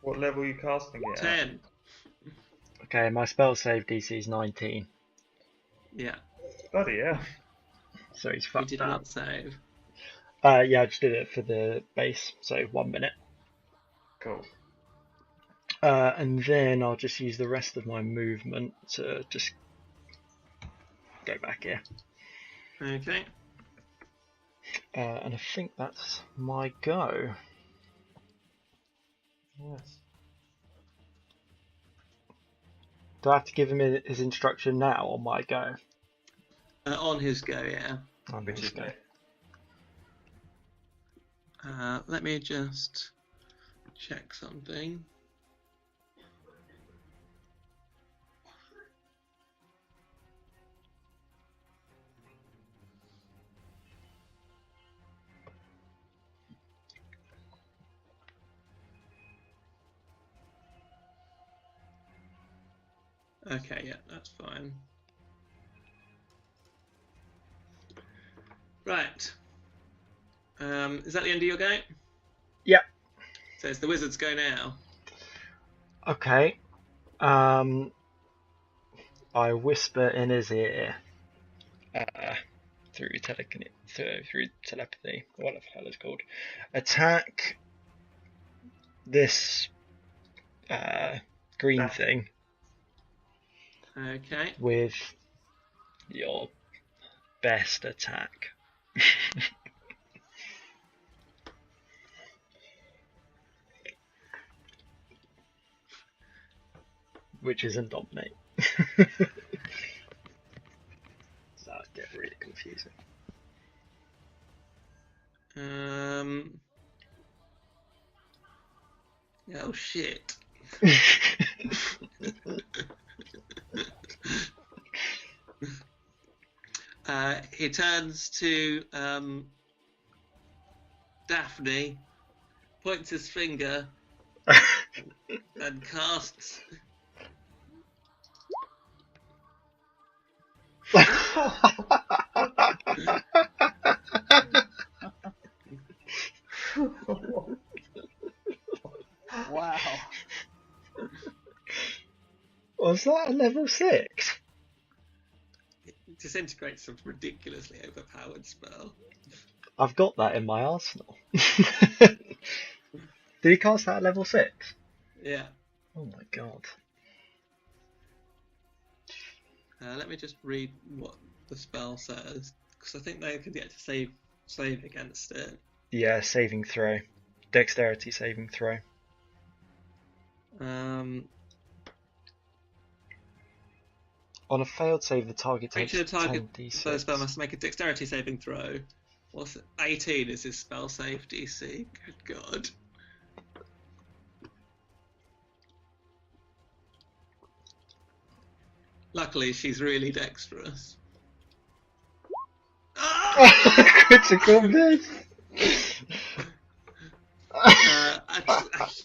What level are you casting it at? 10. Okay, my spell save DC is 19, Yeah. Bloody hell. so he's You fucked did up. not save. Yeah, I just did it for the base, so 1 minute. Cool. And then I'll just use the rest of my movement to just go back here. Okay. And I think that's my go. Yes. Do I have to give him his instruction now on my go? On his go, yeah. On Which his is go. it? Let me just check something. Okay, yeah, that's fine. Right. Is that the end of your go? Yep. So it's the wizard's go now. Okay. I whisper in his ear through telepathy, whatever the hell it's called. Attack this green That- thing Okay. with your best attack. Which isn't dominate. So that get really confusing. Oh shit. He turns to Daphne, points his finger, and casts. Wow. Was that a level 6? Disintegrates some ridiculously overpowered spell. I've got that in my arsenal. Did he cast that at level 6? Yeah. Oh my god. Let me just read what the spell says, because I think they could get to save against it. Yeah, saving throw. Dexterity saving throw. On a failed save, the target takes Creature target 10d6. first spell must make a dexterity saving throw. What's it? 18 is his spell save DC. Good God. Luckily, she's really dexterous. Critical miss! A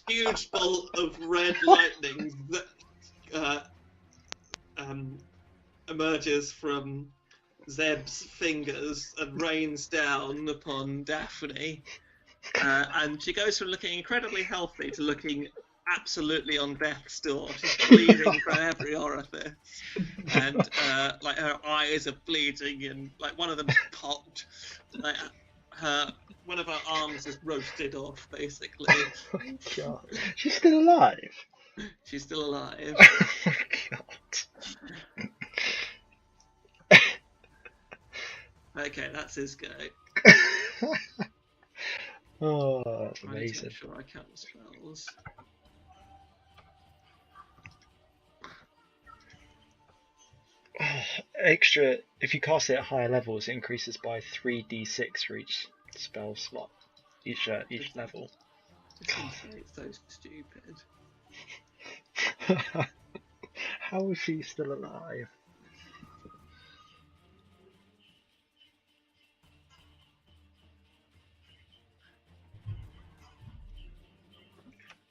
huge bolt of red lightning that emerges from Zeb's fingers and rains down upon Daphne. And she goes from looking incredibly healthy to looking absolutely on death's door. She's bleeding from every orifice, and like her eyes are bleeding, and like one of them's popped. Like one of her arms is roasted off, basically. Oh my God. She's still alive? She's still alive. Oh my God. Okay, that's his go. Oh, that's I need to amazing. make sure I count the spells. Extra, if you cast it at higher levels, it increases by 3d6 for each spell slot, each level. It's so stupid. How is she still alive?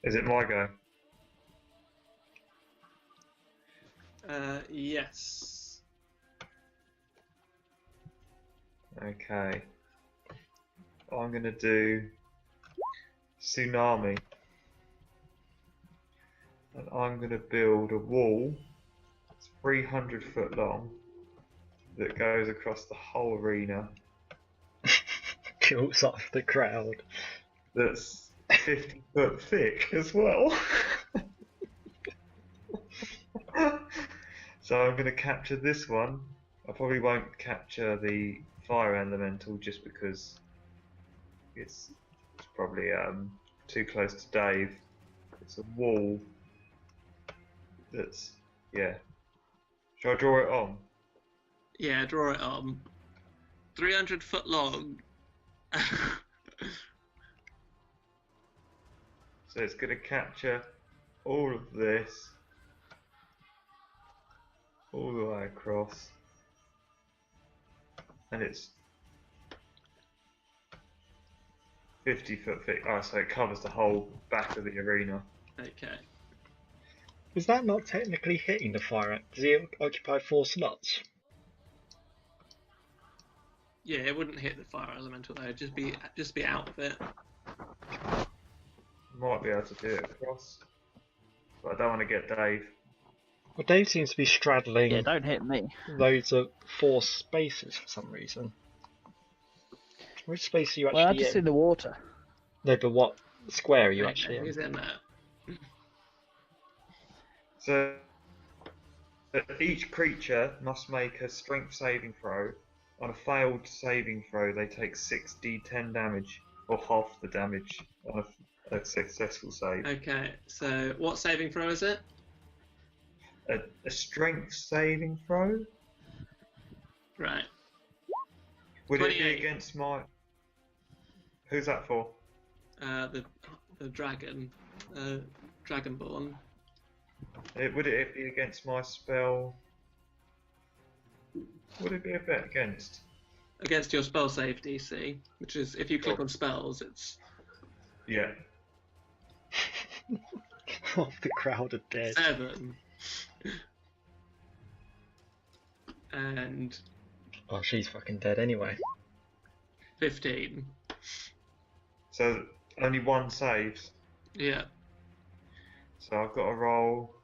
Is it my go? Yes. Okay. I'm gonna do tsunami, and I'm gonna build a wall that's 300 foot long that goes across the whole arena. Kills off the crowd. That's 50 foot thick as well. So I'm going to capture this one. I probably won't capture the fire elemental just because it's probably too close to Dave. It's a wall that's, yeah. Shall I draw it on? Yeah, draw it on. 300 foot long. So it's going to capture all of this all the way across, and it's 50 foot thick. Oh, so it covers the whole back of the arena. Okay. Is that not technically hitting the fire? Does he occupy 4 slots? Yeah, it wouldn't hit the fire elemental though. Just be out of it. Might be able to do it across, but I don't want to get Dave. Well, Dave seems to be straddling Yeah, don't hit me. loads of forced spaces for some reason. Which space are you Well, I'm actually just in? in the water. No, but what square are you Okay, actually in? who's in there? So each creature must make a strength saving throw. On a failed saving throw, they take 6d10 damage, or half the damage on a successful save. Okay, so what saving throw is it? A strength saving throw? Right. Would it 28. be against my... Who's that for? The dragon, dragonborn. Would it be against my spell? Would it be a bit against? Against your spell save DC, which is if you click on spells, it's Yeah. Half the crowd are dead. 7. And Oh, she's fucking dead anyway. 15. So only one saves. Yeah. So I've got to roll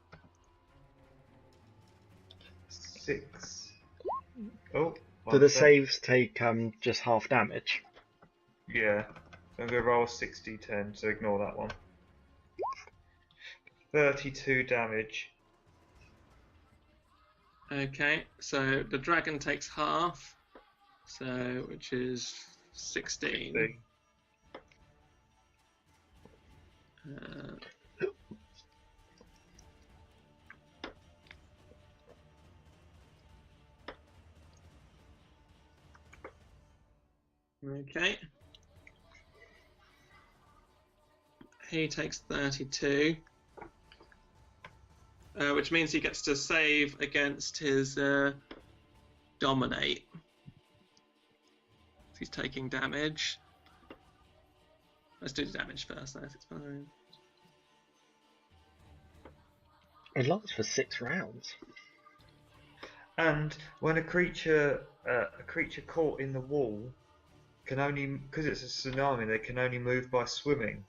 6. Oh. Do the 1 sec. saves take just half damage? Yeah. So I'm going to roll 6d10, so ignore that one. 32 damage. Okay, so the dragon takes half, so which is 16. 16. Okay. He takes 32, which means he gets to save against his dominate. He's taking damage. Let's do the damage first. That's fine. It lasts for 6 rounds. And when a creature caught in the wall can only, because it's a tsunami, they can only move by swimming.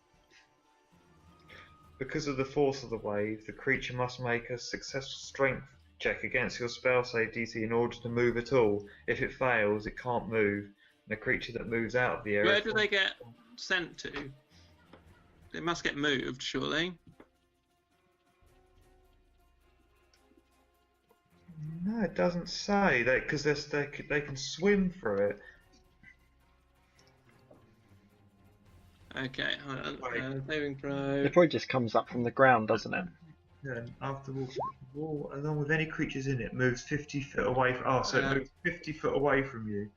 Because of the force of the wave, the creature must make a successful strength check against your spell save DC in order to move at all. If it fails, it can't move. And a creature that moves out of the area. Where do they get sent to? They must get moved, surely. No, it doesn't say that because they can swim through it. Okay, hold on. Saving throw. It probably just comes up from the ground, doesn't it? Then after the wall, along with any creatures in it, moves 50 foot away. It moves 50 foot away from you.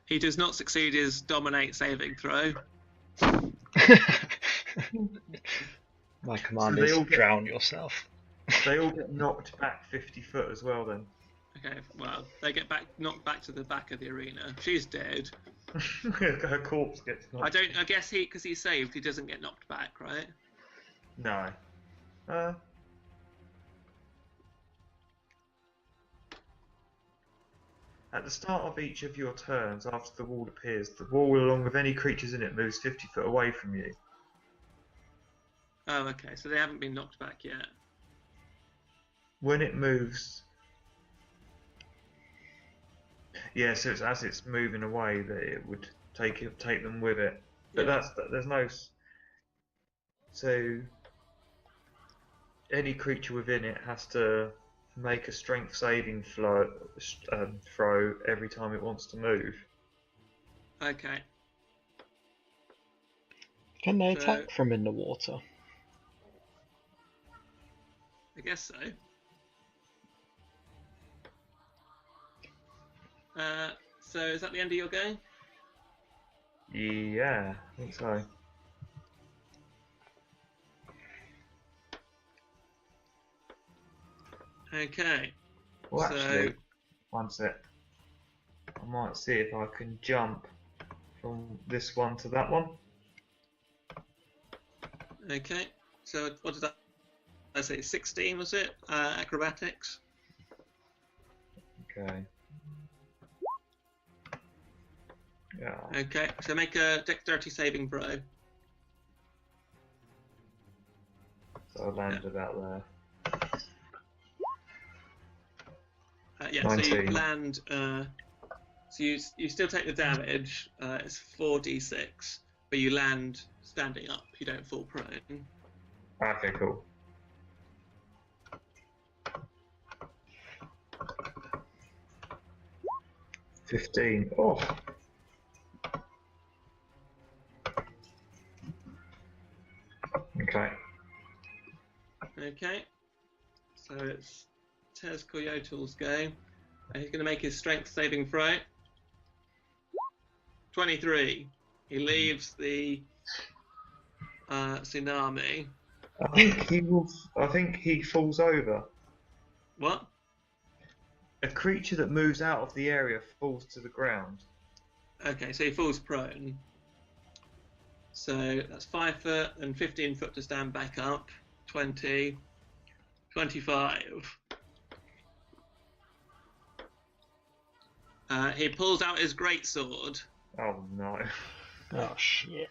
He does not succeed his dominate saving throw. My command So is drown yourself. They all get knocked back 50 foot as well then. Okay, well, they get knocked back to the back of the arena. She's dead. Her corpse gets knocked. I guess because he's saved, he doesn't get knocked back, right? No. At the start of each of your turns after the wall appears, the wall along with any creatures in it moves 50 foot away from you. Oh, okay, so they haven't been knocked back yet. When it moves... Yeah, so it's as it's moving away that it would take them with it. But Yeah. there's no... So... Any creature within it has to make a strength saving throw every time it wants to move. Okay. Can they attack from in the water? I guess so. So is that the end of your game? Yeah, I think so. Okay. Well, So- actually, one sec. I might see if I can jump from this one to that one. Okay. So what did I say? 16 was it? Acrobatics. Okay. Yeah. Okay. So make a dexterity saving throw. So I landed about there. Yeah. So you 19. land. So you still take the damage. It's 4d6, but you land standing up. You don't fall prone. Okay, cool. $15. Oh. Okay. Okay. So it's Tez Coyotel's go. He's going to make his strength saving throw. 23. He leaves the tsunami. I think he falls over. What? A creature that moves out of the area falls to the ground. Okay, so he falls prone. So that's 5 foot and 15 foot to stand back up. 20, 25. He pulls out his greatsword. Oh no. Oh shit.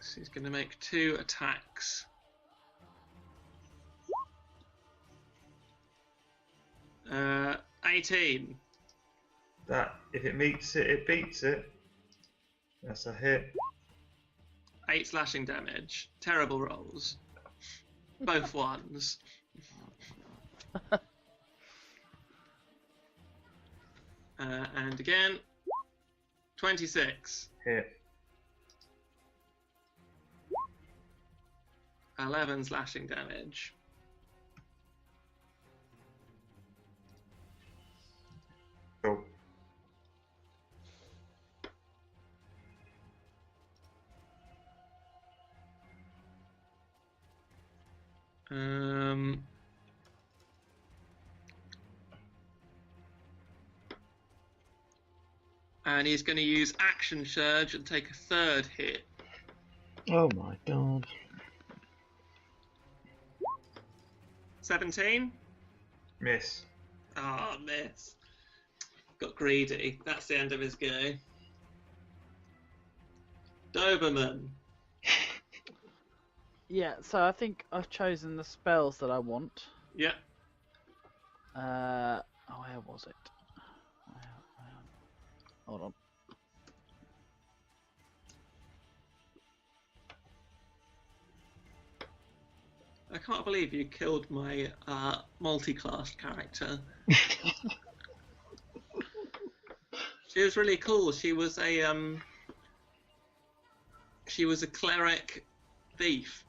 So he's going to make 2 attacks. Uh, 18. That if it meets it, it beats it. That's a hit. 8 slashing damage. Terrible rolls. Both ones. And again. 26. Hit. 11 slashing damage. Cool. And he's going to use Action Surge and take a third hit. Oh my god. 17? Miss. Ah, miss. Got greedy. That's the end of his go. Doberman. Yeah, so I think I've chosen the spells that I want. Yep. Where was it? Hold on. I can't believe you killed my multi-class character. She was really cool. She was a cleric thief.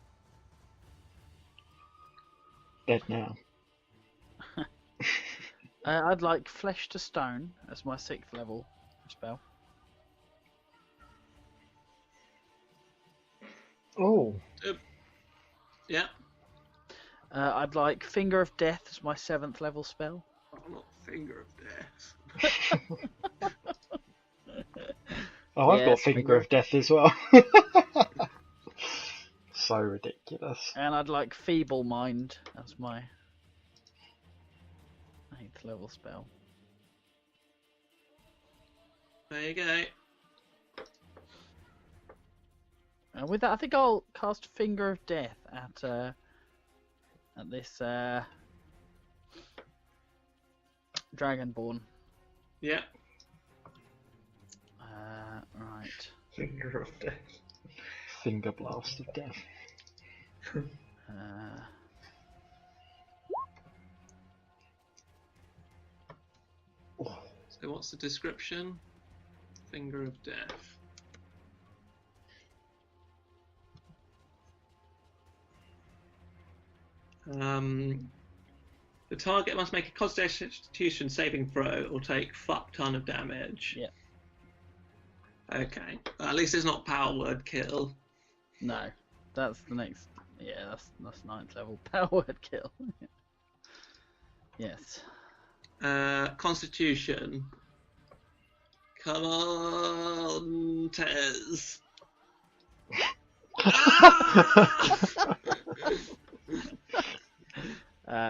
Dead now. I'd like Flesh to Stone as my 6th level spell. Oh. Yeah. I'd like Finger of Death as my 7th level spell. Oh, not Finger of Death. Oh, I've got Yes, Finger of Death as well. So ridiculous. And I'd like Feeble Mind as my 8th level spell. There you go. And with that, I think I'll cast Finger of Death at this Dragonborn. Yeah. Right. Finger of Death. Finger blast of death. So what's the description? Finger of Death. The target must make a Constitution saving throw or take fuck ton of damage. Yeah. Okay. At least it's not power word kill. No, that's the next. Yeah, that's 9th level power word kill. Yes. Constitution. Come on, Tez.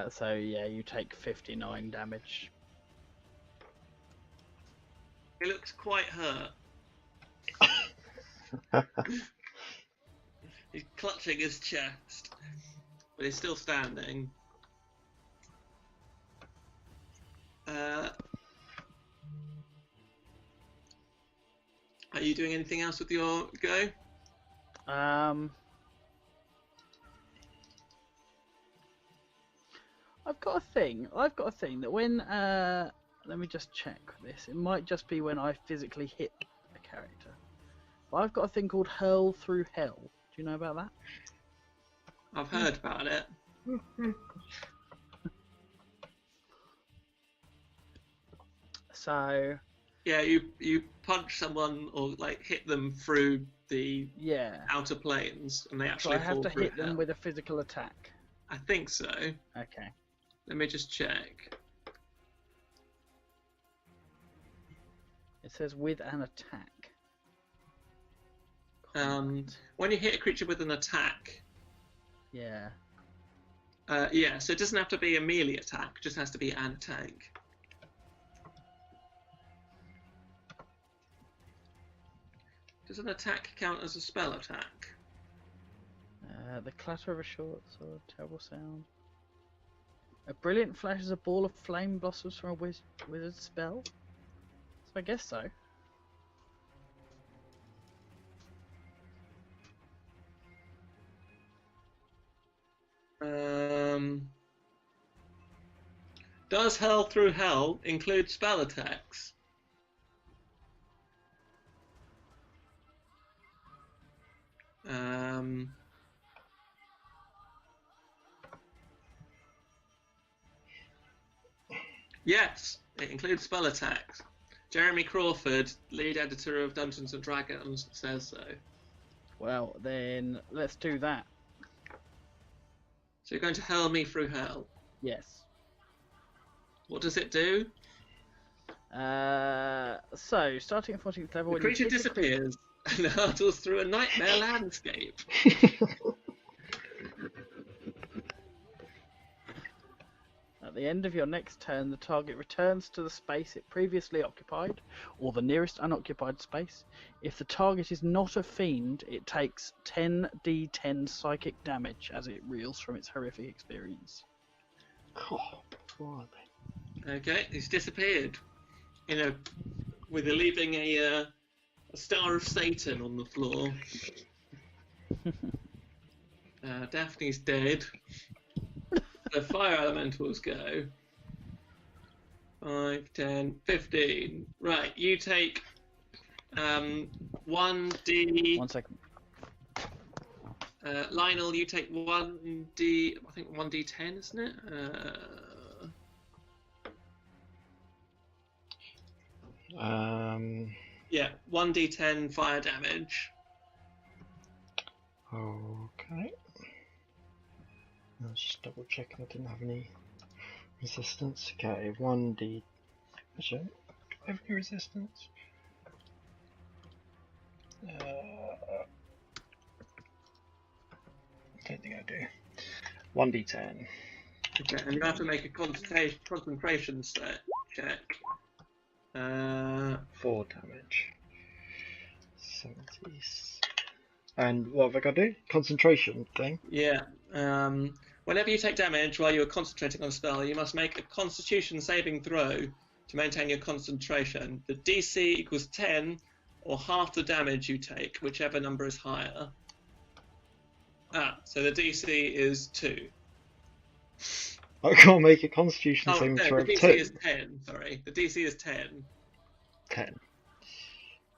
So yeah, you take 59 damage. He looks quite hurt. He's clutching his chest, but he's still standing. Are you doing anything else with your go? I've got a thing that when let me just check this. It might just be when I physically hit a character. But I've got a thing called Hurl Through Hell. Do you know about that? I've heard about it. So yeah, you punch someone or like hit them through the outer planes, and they actually so I have fall to through hit them hell. with a physical attack. I think so. Okay. Let me just check. It says with an attack. When you hit a creature with an attack, Yeah. so it doesn't have to be a melee attack, it just has to be an attack. Does an attack count as a spell attack? The clatter of a short sword, terrible sound. A brilliant flash as a ball of flame blossoms from a wizard spell. So I guess so. Does Hell Through Hell include spell attacks? Yes, it includes spell attacks. Jeremy Crawford, lead editor of Dungeons and Dragons, says so. Well, then let's do that. So you're going to hurl me through hell. Yes. What does it do? So, starting at 14th level... The creature disappears and hurtles through a nightmare landscape. At the end of your next turn, the target returns to the space it previously occupied, or the nearest unoccupied space. If the target is not a fiend, it takes 10d10 psychic damage as it reels from its horrific experience. Oh, blimey. Okay, he's disappeared. With leaving a star of Satan on the floor. Daphne's dead. The fire elementals go. 5, 10, 15. Right, you take 1d. 1 second. Lionel, you take 1d. I think 1d10, isn't it? Yeah, 1d10 fire damage. Okay. I was just double checking I didn't have any resistance. Okay, 1d. Actually, do I have any resistance? I don't think I do. 1d10. Okay, and you have to make a concentration check. 4 damage. 70. And what have I got to do? Concentration thing? Yeah. Whenever you take damage while you are concentrating on a spell, you must make a Constitution saving throw to maintain your concentration. The DC equals 10 or half the damage you take, whichever number is higher. So the DC is 2. I can't make a Constitution saving throw of the 2. DC is 10, sorry. The DC is 10. 10.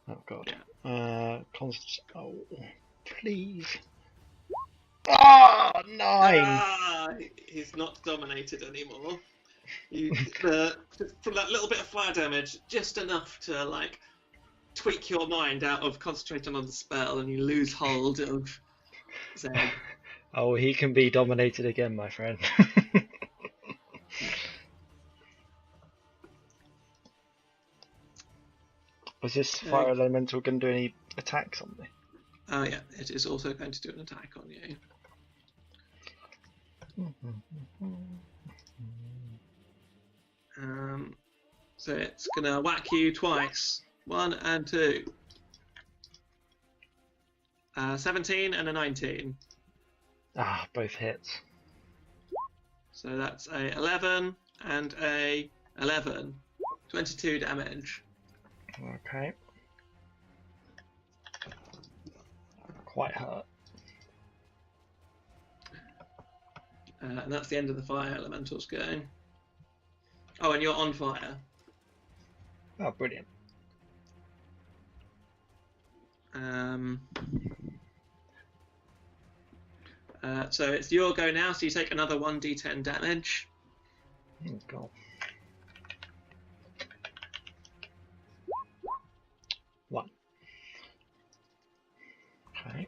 Oh god. Yeah. Oh, please. Ah, 9! He's not dominated anymore. From that little bit of fire damage, just enough to like tweak your mind out of concentrating on the spell, and you lose hold of Zed. Oh, he can be dominated again, my friend. Was this fire elemental going to do any attacks on me? Oh yeah, it is also going to do an attack on you. So it's going to whack you twice. 1 and 2. 17 and a 19. Ah, both hits. So that's a 11 and a 11. 22 damage. Okay. Quite hurt. And that's the end of the fire elementals going. Oh, and you're on fire. Oh, brilliant. So it's your go now, so you take another 1d10 damage. Oh, God. One. Okay.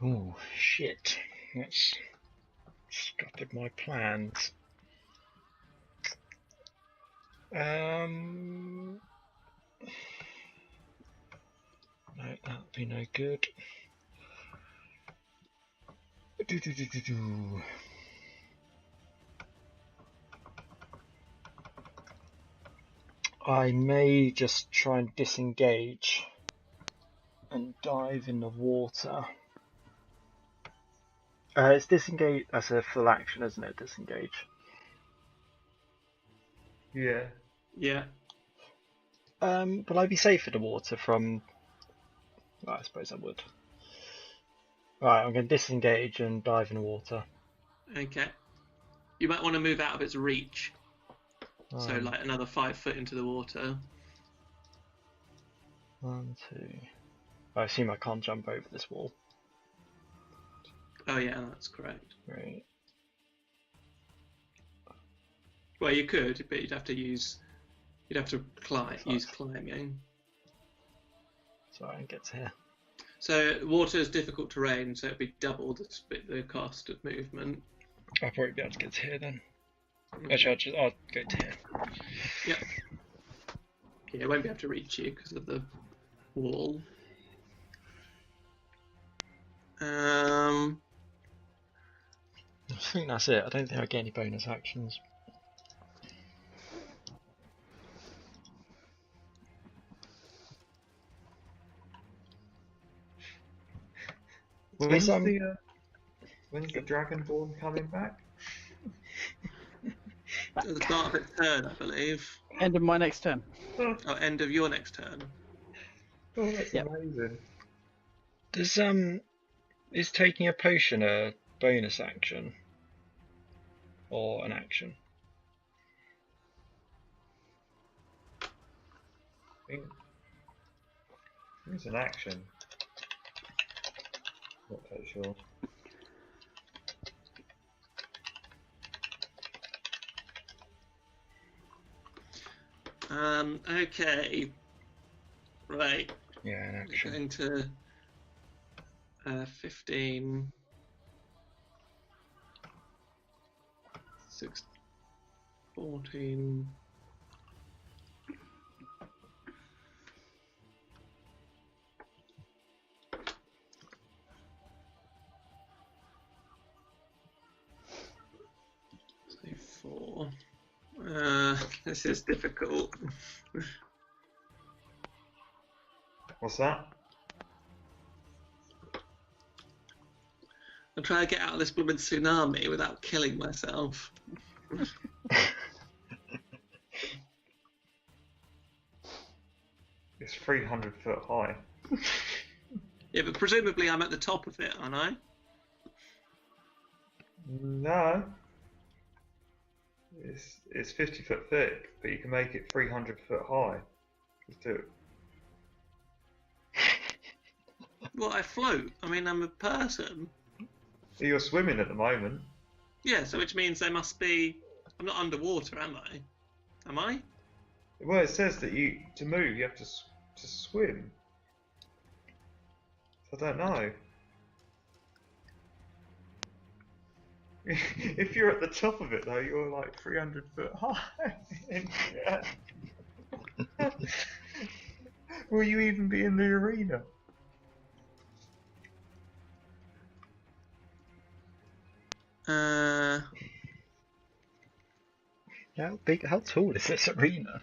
Oh, shit. That's scuppered my plans. No, that'd be no good. I may just try and disengage and dive in the water. It's disengage. That's a full action, isn't it? Disengage. Yeah. Yeah. Will I be safe in the water from? Well, I suppose I would. Right, I'm going to disengage and dive in the water. Okay. You might want to move out of its reach. So like another 5 foot into the water. 1, 2, I assume I can't jump over this wall. Oh yeah, that's correct. Right. Well, you could, but you'd have to use Fast. use climbing. So I can get to here. So water is difficult terrain, so it'd be double the cost of movement. I'll probably be able to get to here then. Actually, I'll go to here. Yep. Yeah, it won't be able to reach you because of the wall. I think that's it. I don't think I get any bonus actions. When's the Dragonborn coming back? At the start of its turn, I believe. End of my next turn. Or end of your next turn. Oh, that's Yep. amazing. Is taking a potion a bonus action? Or an action? I think it's an action. Not quite sure. Okay. Right. Yeah, an We're action. going to 15, 6, 14. Say 4. This is difficult. What's that? I'm trying to get out of this blooming tsunami without killing myself. It's 300 foot high. Yeah, but presumably I'm at the top of it, aren't I? No. It's 50 foot thick, but you can make it 300 foot high. Just do it. Well, I float. I mean, I'm a person. You're swimming at the moment. Yeah, so which means they must be... I'm not underwater, am I? Am I? Well, it says that to move you have to swim. So I don't know. If you're at the top of it though, you're like 300 foot high. Will you even be in the arena? How tall is this arena?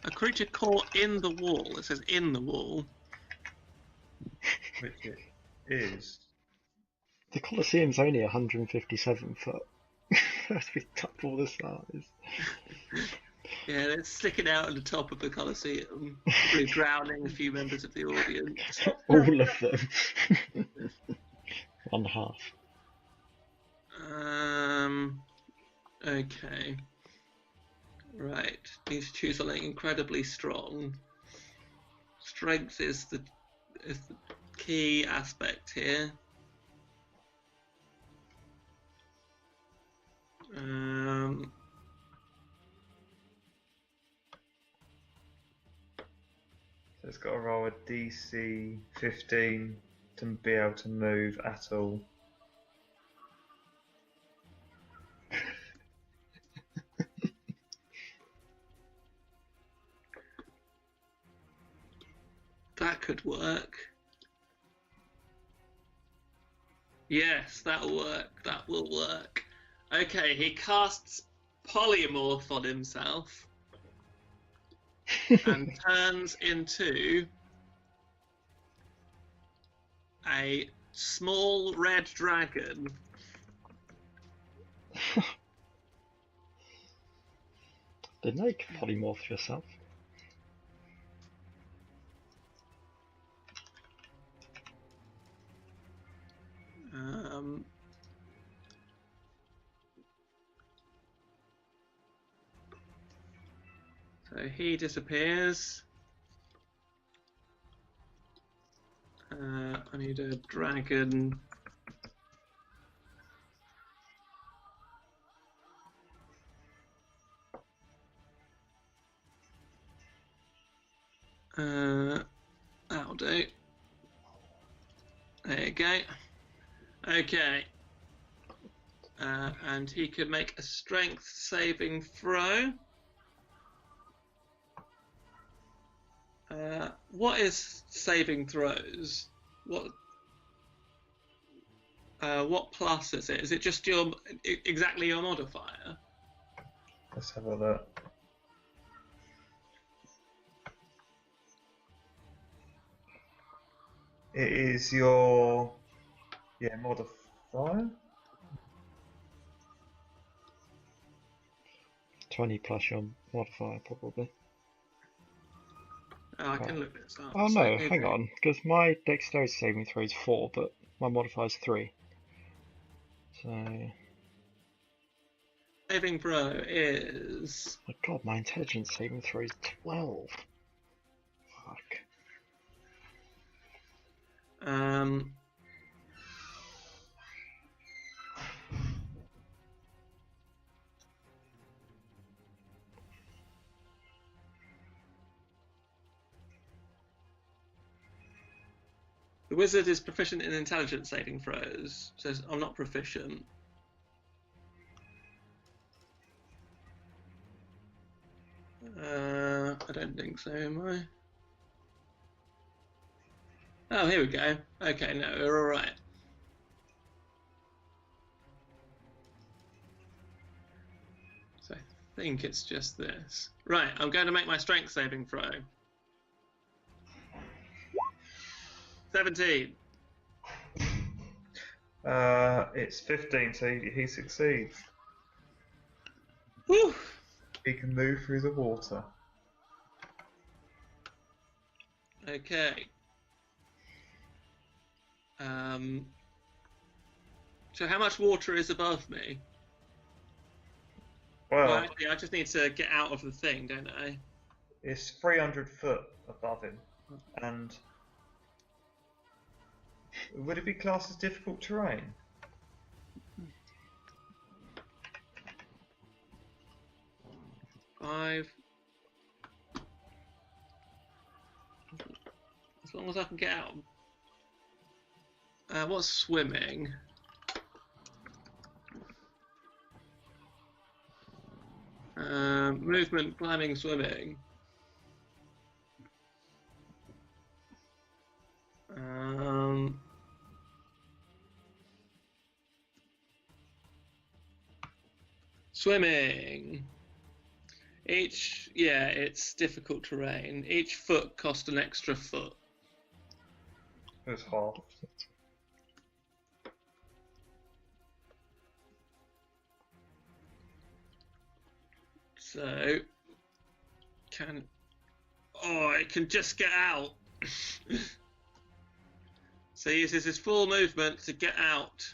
A creature caught in the wall. It says in the wall. Which it is. The Colosseum's only 157 foot. That's be double the size. Yeah, it's sticking out at the top of the Colosseum, probably drowning a few members of the audience. All of them. One half. Okay. Right. Need to choose something incredibly strong. Strength is the key aspect here. So it's got to roll a DC 15 to be able to move at all. That could work. Yes, that'll work. That will work. Okay, he casts polymorph on himself and turns into a small red dragon. Didn't know you could polymorph yourself. Um, so he disappears. I need a dragon. That'll do. There you go. Okay. And he could make a strength saving throw. What is saving throws? What plus is it? Is it just your exactly your modifier? Let's have a look. It is your modifier. 20 plus your modifier, probably. Oh, I can look this up. Oh So no, maybe- hang on, because my dexterity saving throw is 4, but my modifier is 3. So, Saving throw is my god, my intelligence saving throw is 12. Fuck. The wizard is proficient in intelligence saving throws. Says I'm not proficient. I don't think so, am I? Oh, here we go. Okay, no, we're all right. So I think it's just this. Right, I'm going to make my strength saving throw. 17. It's 15, so he succeeds. Whew. He can move through the water. Okay. So how much water is above me? Well, Actually, I just need to get out of the thing, don't I? it's 300 foot above him, and would it be classed as difficult terrain? Five. As long as I can get out. What's swimming? Movement, climbing, swimming. Swimming. It's difficult terrain. Each foot cost an extra foot. It's half. So, it can just get out. So he uses his full movement to get out.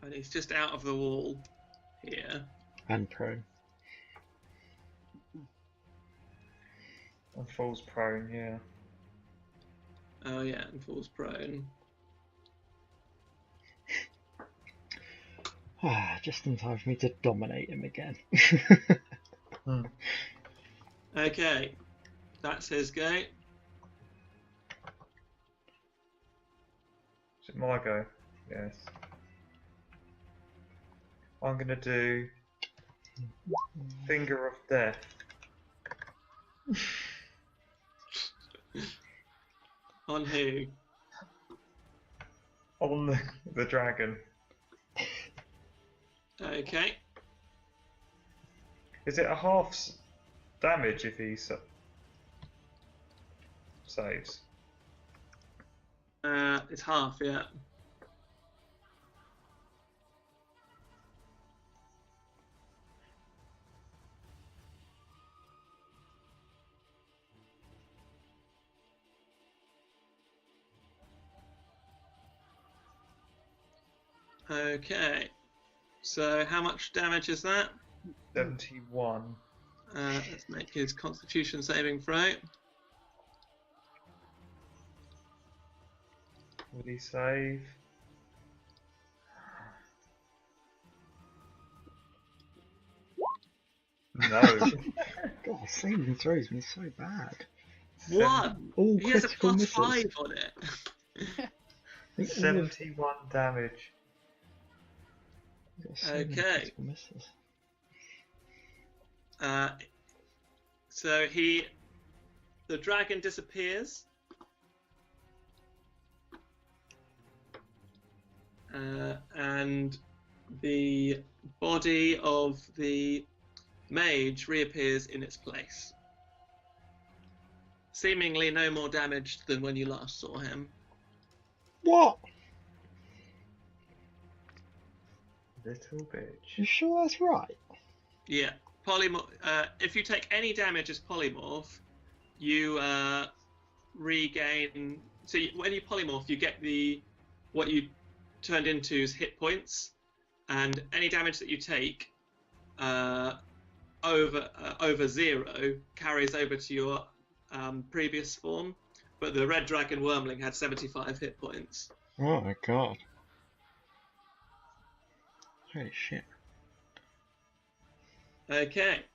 And he's just out of the wall here. And prone. And falls prone, yeah. Oh yeah, and falls prone. Just in time for me to dominate him again. Okay, that's his go. Is it my go? Yes. I'm gonna do Finger of Death. On who? On the dragon. Okay. Is it a half damage if he saves? It's half, yeah. Okay. So how much damage is that? 71. Let's make his Constitution saving throw. Would he save? No. God, saving throws been so bad. What? All He has a critical misses. +5 on it. I think all of- 71 damage. You've got so many Okay. critical misses. So the dragon disappears. And the body of the mage reappears in its place. Seemingly no more damaged than when you last saw him. What? Little bitch. You sure that's right? Yeah. If you take any damage as polymorph, you regain. So when you polymorph, you get what you turned into's hit points, and any damage that you take over 0 carries over to your previous form. But the red dragon wormling had 75 hit points. Oh my god. Holy shit. Okay.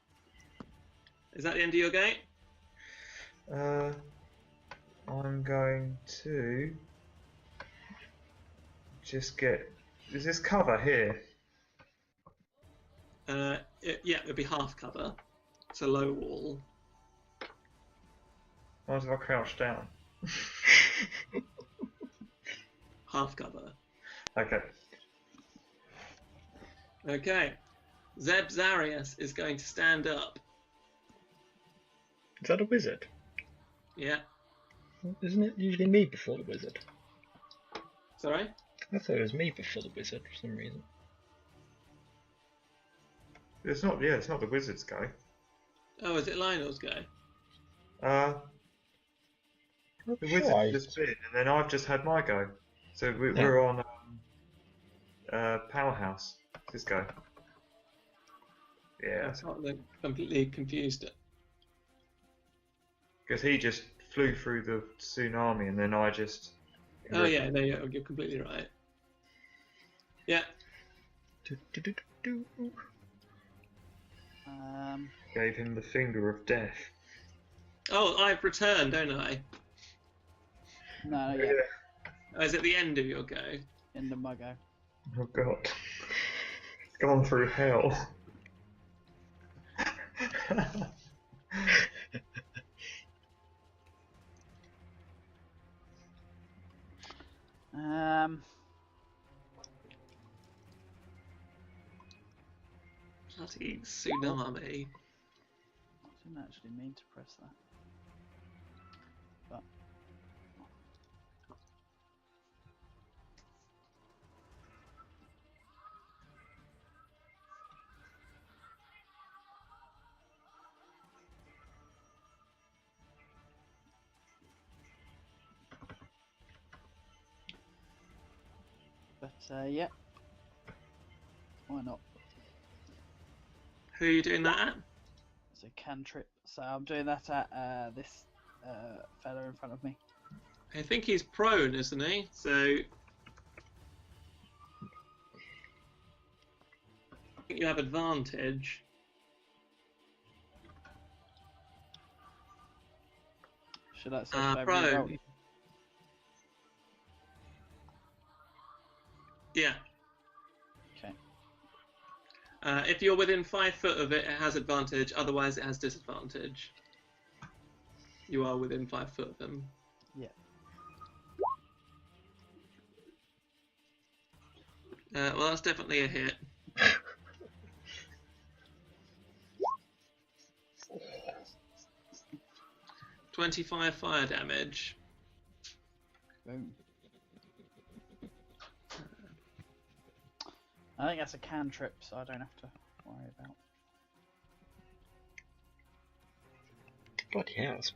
Is that the end of your game? I'm going to just get. Is this cover here? Yeah, it'd be half cover. It's a low wall. Might as well crouch down. Half cover. Okay. Okay. Zeb Zarius is going to stand up. Is that a wizard? Yeah. Isn't it usually me before the wizard? Sorry? I thought it was me before the wizard for some reason. It's not. Yeah, it's not the wizard's go. Oh, is it Lionel's go? The wizard's just been, and then I've just had my go. So we're on Powerhouse. This go. Yeah. I can't completely confused it. Because he just flew through the tsunami, and then I just. Oh yeah, no, you're completely right. Yeah. Gave him the finger of death. Oh, I've returned, don't I? No, yeah. Oh, is it the end of your go? End of my go. Oh god. It's gone through hell. Bloody tsunami. I didn't actually mean to press that. But yeah. Why not? Who are you doing that at? It's a cantrip. So I'm doing that at this fella in front of me. I think he's prone, isn't he? So I think you have advantage. Should I say prone. Yeah. Okay. If you're within 5 foot of it, it has advantage. Otherwise, it has disadvantage. You are within 5 foot of them. Yeah. Well, that's definitely a hit. $25 fire damage. Boom. I think that's a cantrip, so I don't have to worry about. Bloody hell, it's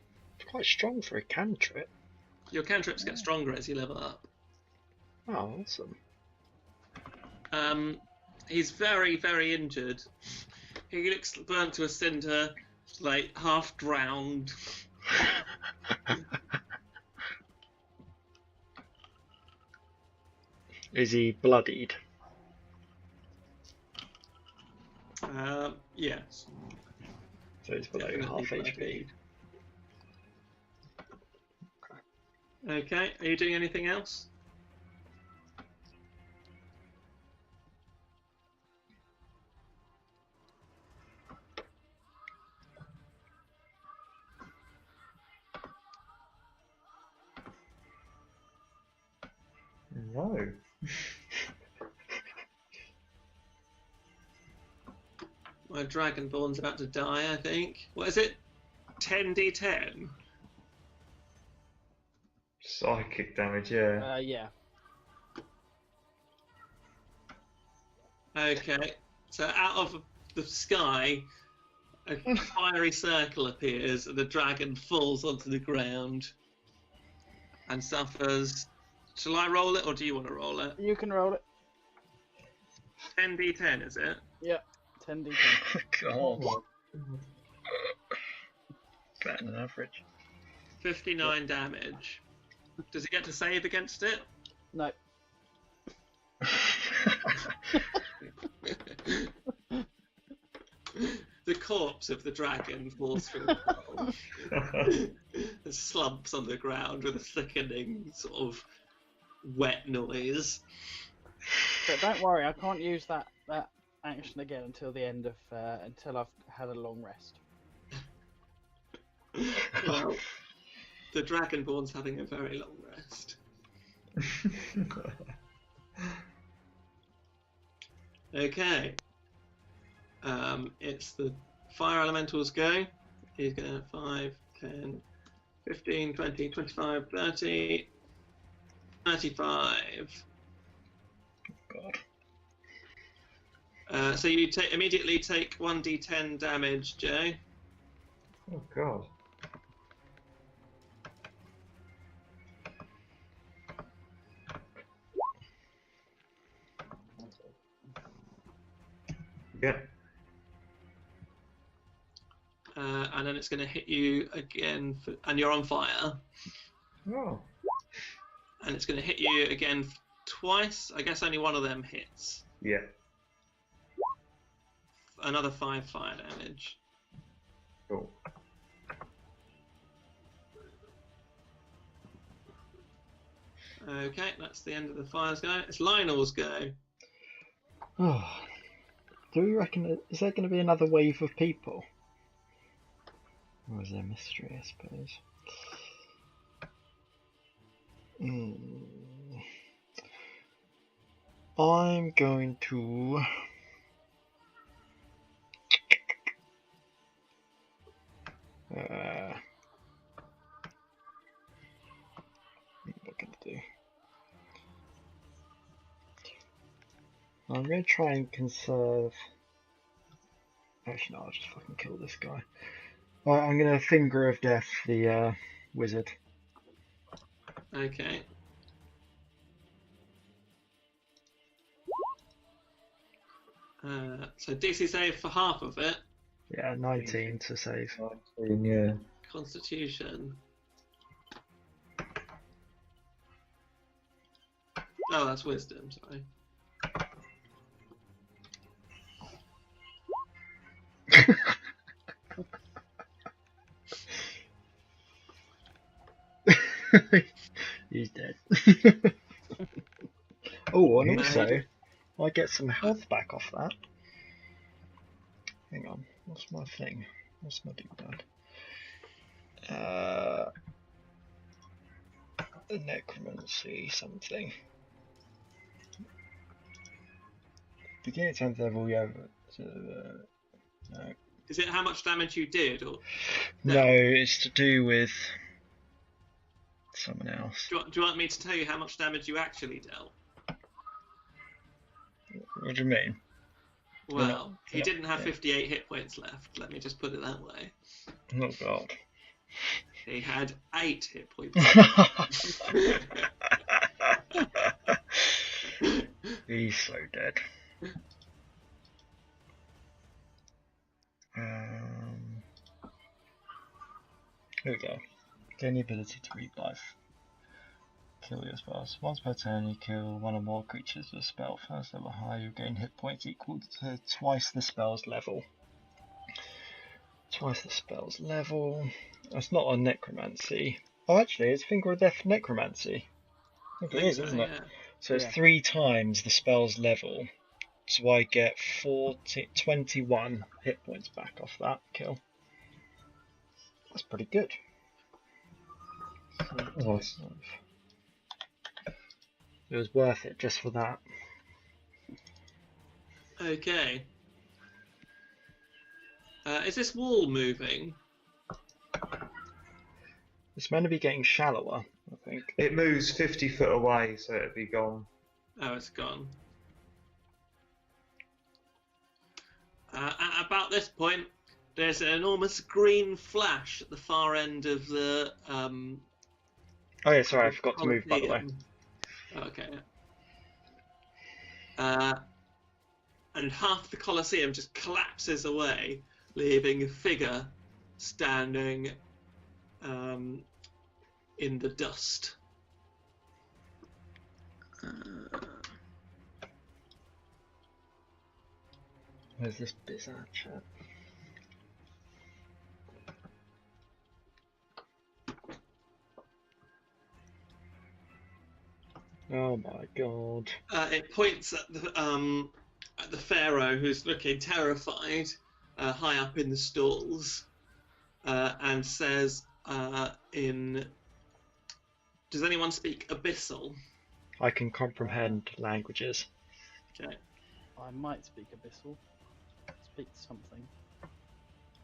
quite strong for a cantrip. Your cantrips get stronger as you level up. Oh, awesome. He's very, very injured. He looks burnt to a cinder, like half drowned. Is he bloodied? Yes. So he's below Definitely half HP. bloodied. Okay, are you doing anything else? No. My Dragonborn's about to die, I think. What is it? 10d10? Psychic damage, yeah. Yeah. Okay, so out of the sky, a fiery circle appears and the dragon falls onto the ground and suffers. Shall I roll it or do you want to roll it? You can roll it. 10d10, is it? Yeah. 10d10. God. Better than average. 59 damage. Does he get to save against it? No. The corpse of the dragon falls through the hole. It slumps on the ground with a thickening sort of wet noise. But don't worry, I can't use that action again until the end of until I've had a long rest. Well, the Dragonborn's having a very long rest. Okay. It's the fire elementals go. He's going to 5, 10, 15, 20, 25, 30, 35. God. So you immediately take 1d10 damage, Joe. Oh god. Yeah. And then it's going to hit you again, and you're on fire. Oh. And it's going to hit you again twice. I guess only one of them hits. Yeah. Another 5 fire damage. Cool. Okay, that's the end of the fire's go. It's Lionel's go. Oh. Do we reckon, is there going to be another wave of people? Or is there a mystery, I suppose? I'm going to... what am I going to do? I'm going to try and conserve... Actually, no, I'll just fucking kill this guy. Alright, I'm going to Finger of Death the wizard. Okay. So DC save for half of it. Yeah, 19 to save. 19, yeah. Constitution. Oh, that's wisdom, sorry. He's dead. Oh, and also, I get some health back off that. Hang on, what's my thing? What's my doodad? Necromancy something. Beginning at 10th level, yeah. No. Is it how much damage you did, or No, it's to do with someone else. do you want me to tell you how much damage you actually dealt? What do you mean? Well, he yeah, didn't have yeah. 58 hit points left. Let me just put it that way. Oh god. He had 8 hit points. He's so dead. Here we go. Gain the ability to revive. Kill your spells. Once per turn, you kill one or more creatures with a spell. First level high, you gain hit points equal to twice the spell's level. Twice the spell's level. That's not a necromancy. Oh, actually, it's Finger of Death necromancy. I think it is, isn't it? Yeah. So it's Yeah. 3 times the spell's level. So I get 21 hit points back off that kill. That's pretty good. Nice. It was worth it just for that. Okay. Is this wall moving? It's meant to be getting shallower, I think. It moves 50 foot away, so it'll be gone. Oh, it's gone. At about this point, there's an enormous green flash at the far end of the. Oh yeah, sorry, I forgot to move, by the way. Okay. And half the Colosseum just collapses away, leaving a figure standing in the dust. Where's this bizarre chat? Oh my god. It points at the pharaoh, who's looking terrified, high up in the stalls, and says, "Does anyone speak Abyssal?" I can comprehend languages. Okay. I might speak Abyssal. Speak something.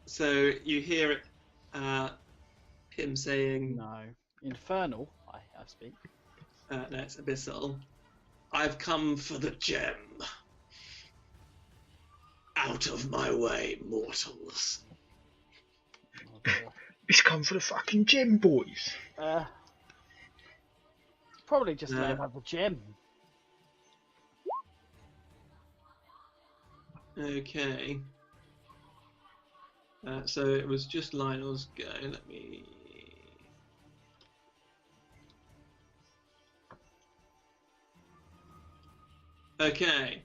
So you hear it, him saying, No. Infernal, I speak. no, it's Abyssal. "I've come for the gem. Out of my way, mortals." Oh, dear. He's come for the fucking gem, boys. Probably just let him have the gem. Okay. So it was just Lionel's go. Let me. Okay.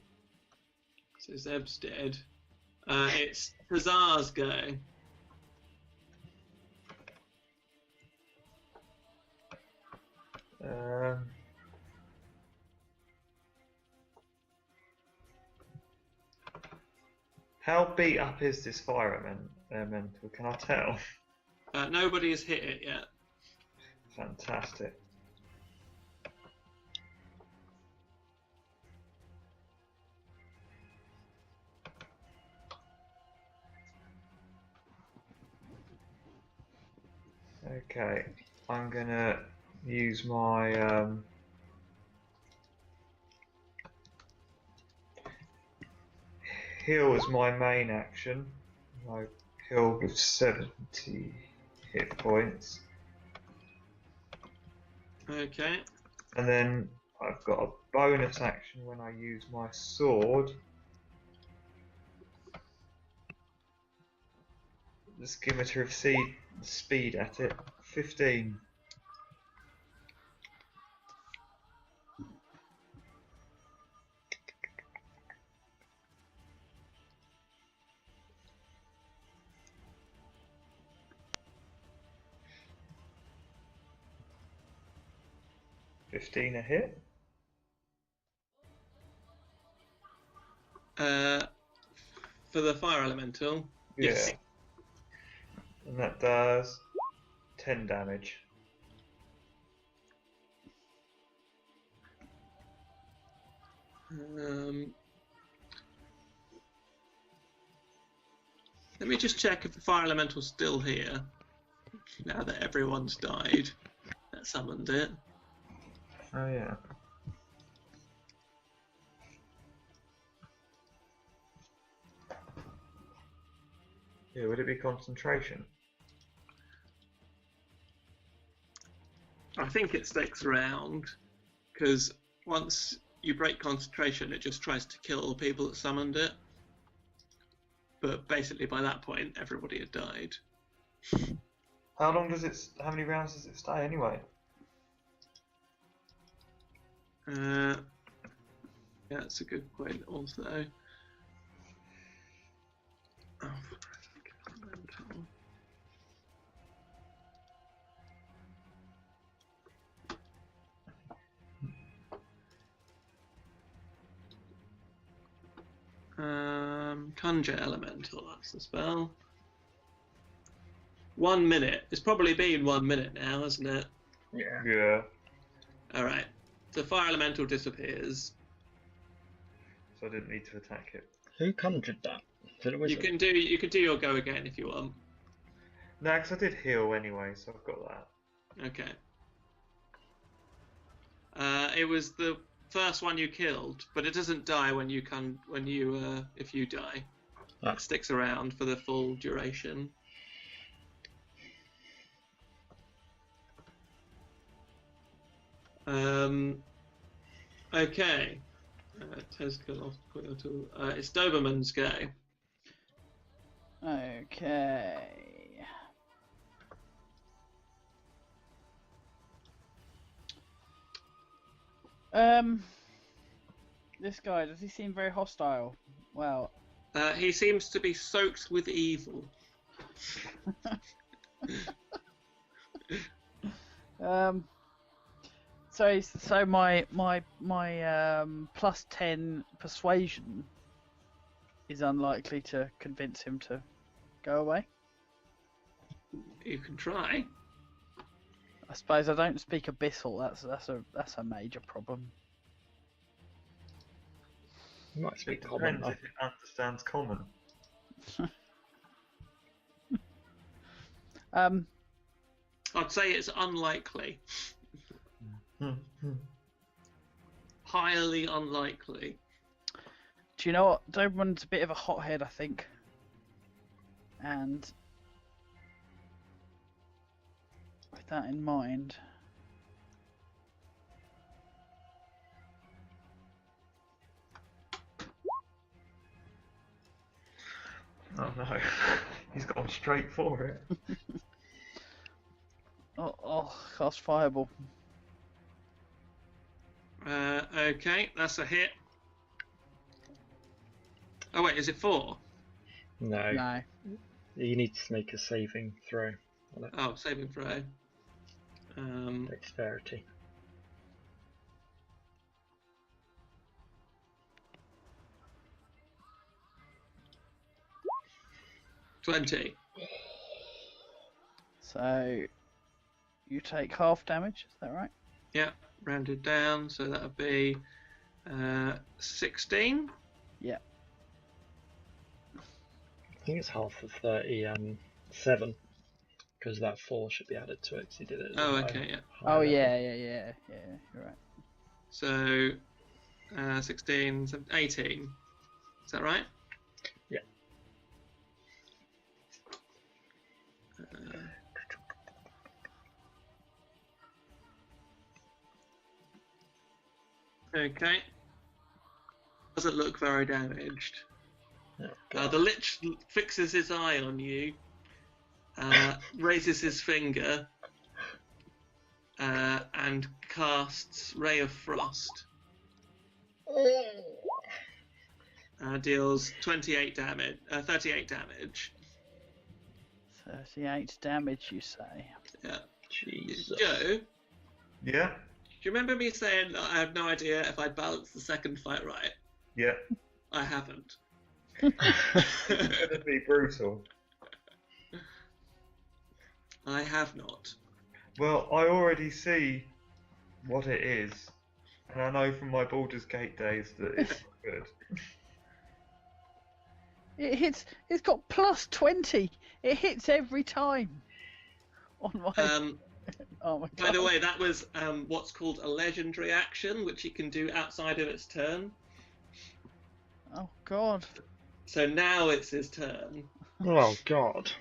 So Zeb's dead. It's Huzzar's go. How beat up is this fire elemental? Can I tell? Nobody has hit it yet. Fantastic. Okay, I'm gonna use my heal as my main action. I heal with 70 hit points. Okay. And then I've got a bonus action when I use my sword. The skimitar of speed at it. 15. A hit. For the fire elemental. Yeah. Yes. And that does 10 damage. Let me just check if the fire elemental's still here. Now that everyone's died, that summoned it. Oh yeah. Yeah, would it be concentration? I think it sticks around because once you break concentration, it just tries to kill the people that summoned it. But basically, by that point, everybody had died. How many rounds does it stay anyway? Yeah, that's a good point. Also, oh, conjure elemental. That's the spell. 1 minute. It's probably been 1 minute now, hasn't it? Yeah. Yeah. All right. The fire elemental disappears. So I didn't need to attack it. Who conjured that? Did it You can do your go again if you want. No, because I did heal anyway, so I've got that. Okay. It was the first one you killed, but it doesn't die if you die. Ah. It sticks around for the full duration. Okay. It's Doberman's go. Okay. This guy, does he seem very hostile? Well, He seems to be soaked with evil. So my plus 10 persuasion is unlikely to convince him to go away. You can try. I suppose I don't speak abyssal. That's a major problem. You might It speak common. depends if it understands common. I'd say it's unlikely. Highly unlikely. Do you know what? Doberman's a bit of a hothead, I think. And with that in mind, Oh no, he's gone straight for it. cast fireball. Okay, that's a hit. Oh wait, is it 4? No. No. You need to make a saving throw on it. Oh, saving throw. Dexterity. $20. So you take half damage. Is that right? Yeah, rounded down, so that would be 16. Yeah. I think it's half of 37, because that 4 should be added to it, because you did it. As Oh, a okay, yeah. high Oh level. yeah. You're right. So 16, 18. Is that right? Yeah. Okay. Doesn't look very damaged. Oh, The Lich fixes his eye on you, raises his finger, and casts Ray of Frost. Deals 38 damage, 38 damage. 38 damage, you say? Yeah. Jesus. Joe, Yeah? do you remember me saying that I have no idea if I'd balanced the second fight right? Yeah. I haven't. It's gonna be brutal. I have not. Well, I already see what it is, and I know from my Baldur's Gate days that it's not good. It hits. It's got plus 20. It hits every time. On my. Oh my god. By the way, that was what's called a legendary action, which he can do outside of its turn. Oh god. So now it's his turn, Oh, God.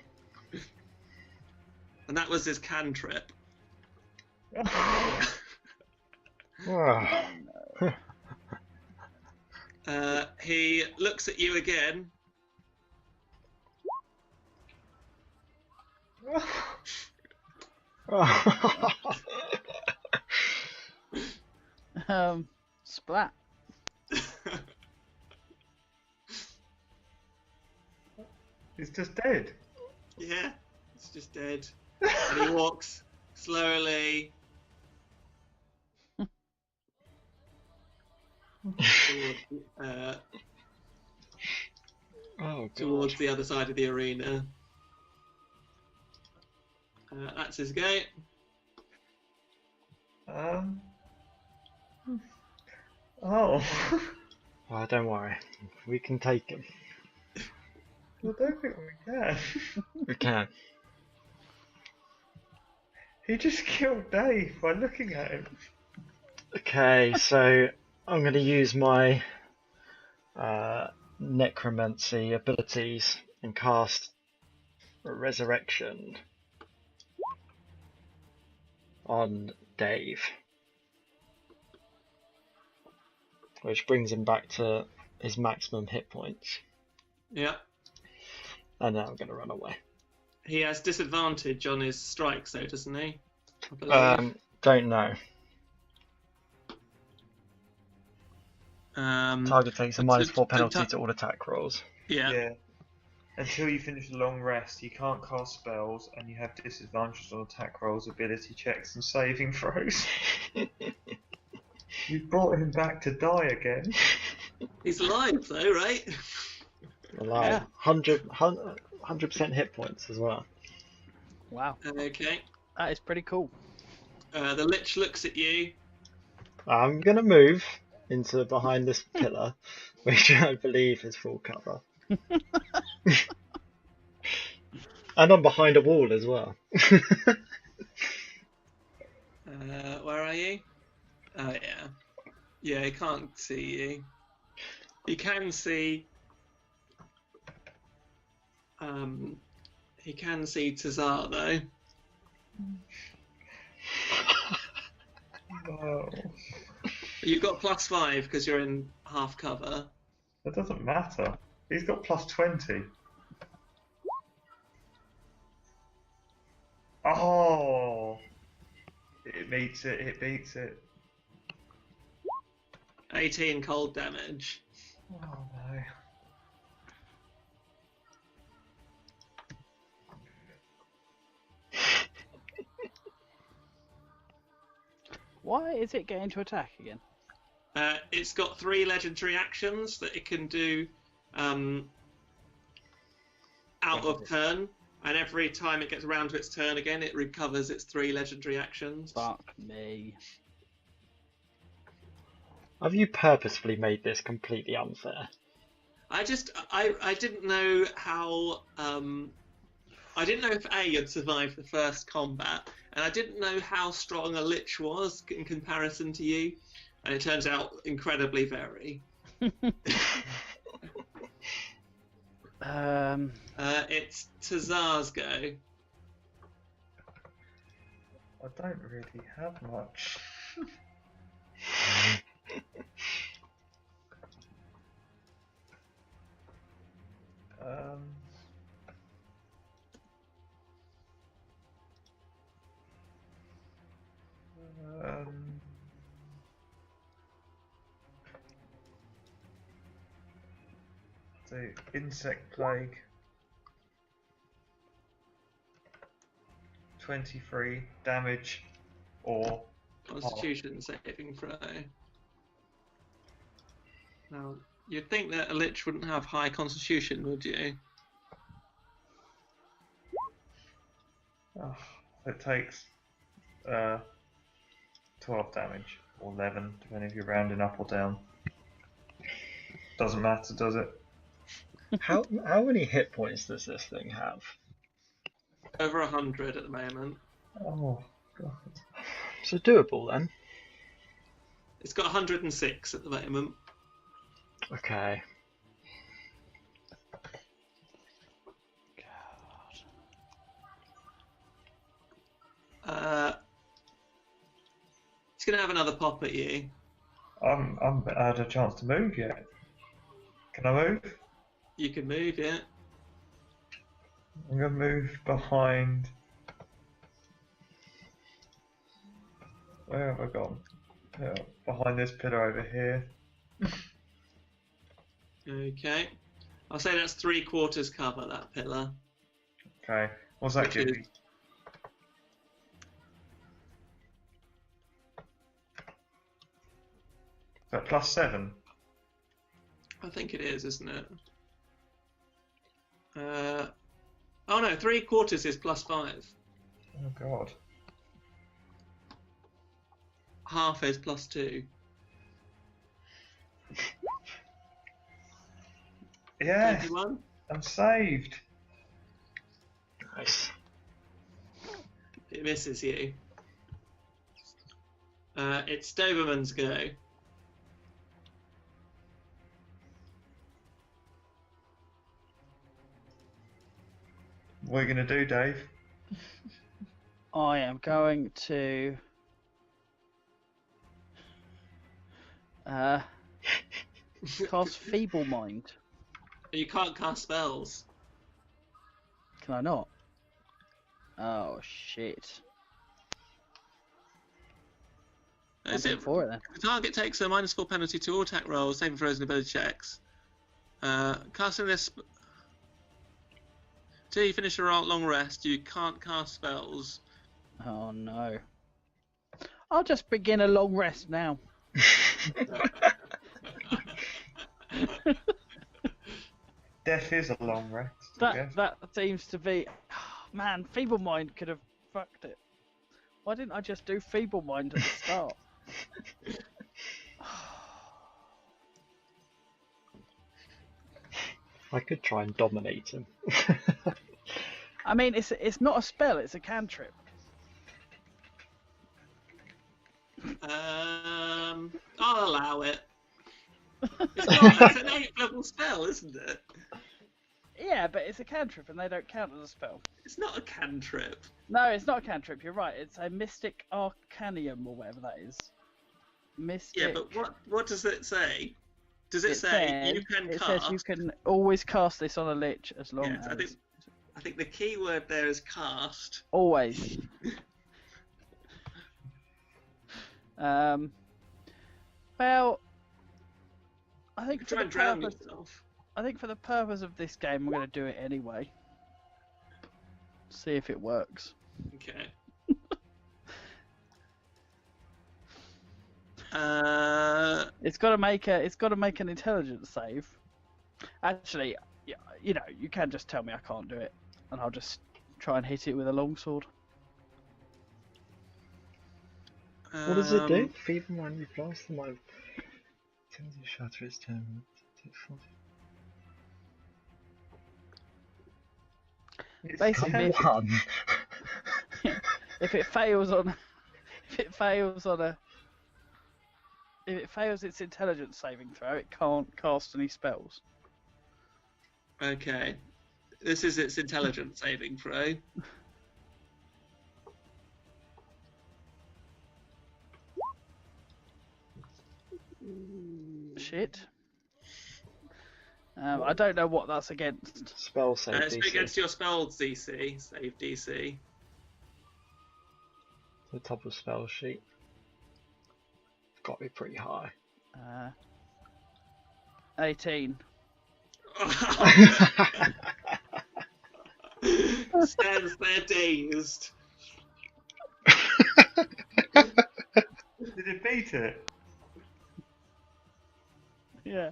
and that was his cantrip. Ah. He looks at you again. Splat. He's just dead. Yeah, it's just dead. And he walks slowly towards the other side of the arena. That's his go. Oh. Oh, don't worry. We can take him. I don't think we can. We can. He just killed Dave by looking at him. Okay, so I'm going to use my necromancy abilities and cast resurrection on Dave, which brings him back to his maximum hit points. Yeah. And now I'm going to run away. He has disadvantage on his strikes, though, doesn't he? I believe. Don't know. Um, Target takes a -4 penalty to all attack rolls. Yeah. Until you finish a long rest, you can't cast spells, and you have disadvantage on attack rolls, ability checks, and saving throws. You brought him back to die again. He's alive, though, right? Alive. 100% hit points as well. Wow. Okay. That is pretty cool. The Lich looks at you. I'm going to move into behind this pillar, which I believe is full cover. And I'm behind a wall as well. Where are you? Oh, yeah. Yeah, he can't see you. He can see... he can see Tazar, though. Oh. You've got +5 because you're in half cover. That doesn't matter. He's got +20. Oh! It beats it, it beats it. 18 cold damage. Oh no. Why is it getting to attack again? It's got 3 legendary actions that it can do out of turn, and every time it gets around to its turn again, it recovers its 3 legendary actions. Fuck me. Have you purposefully made this completely unfair? I didn't know how I didn't know if A had survived the first combat, and I didn't know how strong a Lich was in comparison to you, and it turns out incredibly very. It's Tazar's go. I don't really have much. So, insect plague. 23 damage or Constitution saving throw. Now, you'd think that a Lich wouldn't have high Constitution, would you? it takes 12 damage or 11, depending if you're rounding up or down. Doesn't matter, does it? How many hit points does this thing have? Over 100 at the moment. Oh god. So doable then. It's got 106 at the moment. Okay. It's gonna have another pop at you. I haven't had a chance to move yet. Can I move? You can move, yeah. I'm gonna move behind. Where have I gone? Yeah, behind this pillar over here. Okay. I'll say that's 3/4 cover, that pillar. Okay. What's that Which give is- me? Is that +7? I think it is, isn't it? Oh no, 3/4 is +5. Oh god. Half is +2. Yeah, 21. I'm saved. Nice. It misses you. It's Doberman's go. What are you gonna do, Dave? I am going to cast Feeble Mind. You can't cast spells. Can I not? Oh shit! Is I'm it for it then. The target takes a -4 penalty to all attack rolls, saving throws, and ability checks. Casting this. Till you finish a long rest, you can't cast spells. Oh no! I'll just begin a long rest now. Death is a long rest. I guess. That seems to be. Man, Feeble Mind could have fucked it. Why didn't I just do Feeble Mind at the start? I could try and dominate him. I mean, it's not a spell; it's a cantrip. I'll allow it. It's an 8th level spell, isn't it? Yeah, but it's a cantrip, and they don't count as a spell. It's not a cantrip. No, it's not a cantrip. You're right. It's a Mystic Arcanium or whatever that is. Mystic. Yeah, but what does it say? Does it say says, you can it cast? says you can always cast this on a lich as long Yes, as. I think the key word there is cast. Always. Well, I think Try and drown yourself. I think for the purpose of this game, I'm going to do it anyway. See if it works. Okay. It's got to make an intelligence save. Actually, you know, you can just tell me I can't do it, and I'll just try and hit it with a longsword. What does it do? Feeble Mind replies to my. Tells you shatter its turn. Basically, One. if it fails its intelligence saving throw, it can't cast any spells. Okay. This is its intelligence saving throw. Shit. I don't know what that's against. Spell save It's DC. against your spell DC, save DC. The top of spell sheet. It's got to be pretty high. 18. Stands there dazed. Did it beat it? Yeah.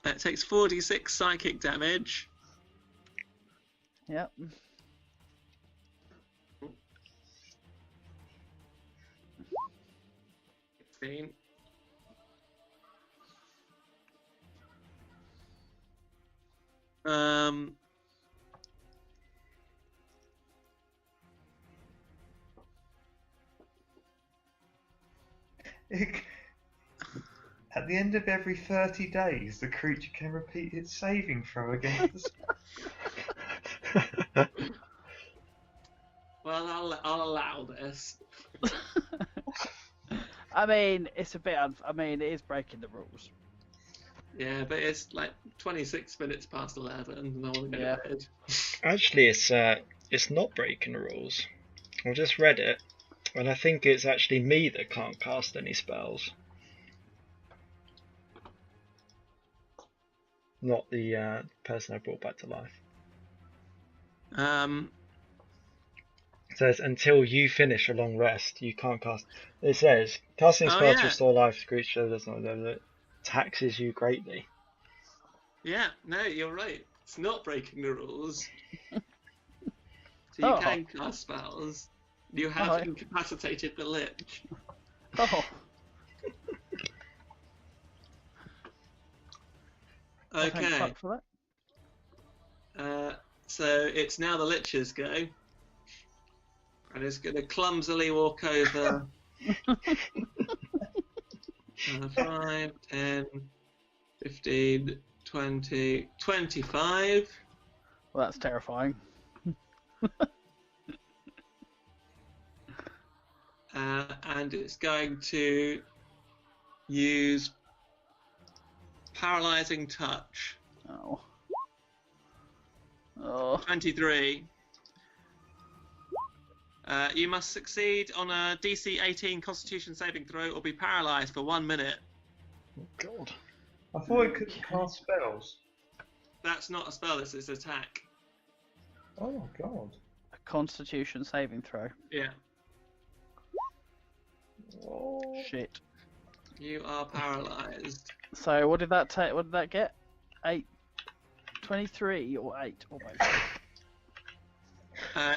It takes 46 psychic damage. Yep. Um. At the end of every 30 days, the creature can repeat its saving throw against the Well, I'll allow this. I mean, it's a bit. I mean, it is breaking the rules. Yeah, but it's like 26 minutes past 11, and I want to go Yeah. to bed. Actually, it's not breaking the rules. I just read it, and I think it's actually me that can't cast any spells, not the person I brought back to life. It says until you finish a long rest, you can't cast. It says casting Oh, spell to yeah. restore life to creature does not taxes you greatly. Yeah, no, you're right. It's not breaking the rules. So you Oh. can cast spells. You have Alright. incapacitated the Lich. Oh, well, thank Okay, fuck for that. so it's now the Lich's go. And it's going to clumsily walk over 5, 10, 15, 20, 25. Well, that's terrifying. And it's going to use Paralyzing Touch. Oh. Oh. 23. You must succeed on a DC 18 Constitution saving throw or be paralyzed for 1 minute. Oh God. I thought it could cast spells. That's not a spell, this is attack. Oh God. A Constitution saving throw. Yeah. Oh. Shit. You are paralyzed. So what did that take? What did that get? 8, 23 or 8 or both?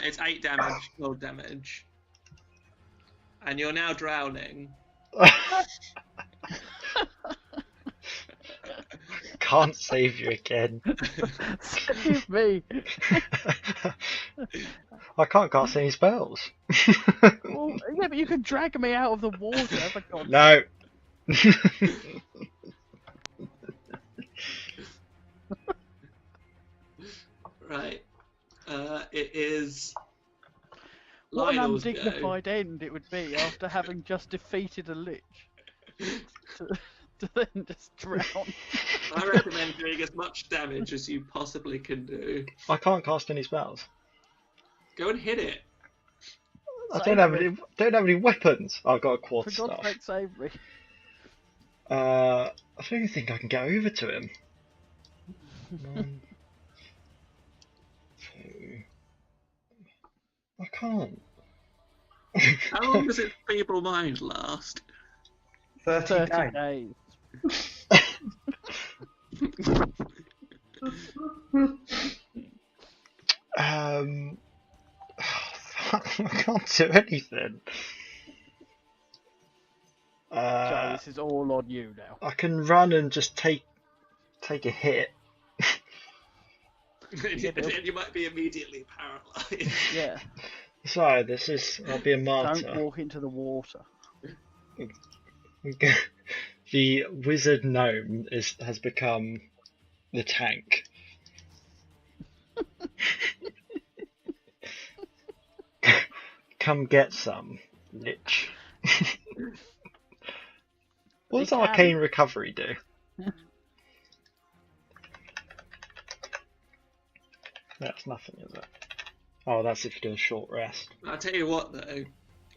It's 8 damage, cold damage. And you're now drowning. Can't save you again. Save me. I can't cast any spells. Well, yeah, but you can drag me out of the water. For God's No. Right. It is What an Lionel's go. undignified end it would be after having just defeated a lich. To then just drown. I recommend doing as much damage as you possibly can do. I can't cast any spells. Go and hit it. I Save don't have any weapons. I've got a For quartz God's staff. sake, save me. I don't even think I can get over to him. 1, 2. I can't. How long does its feeble mind last? 30 30 days. days. I can't do anything. Joe, this is all on you now. I can run and just take a hit. And you might be immediately paralyzed. Yeah. Sorry, I'll be a Don't martyr. walk into the water. The wizard gnome has become the tank. Come get some, lich. What does They can. arcane recovery do? That's nothing, is it? Oh, that's if you do a short rest. I'll tell you what, though.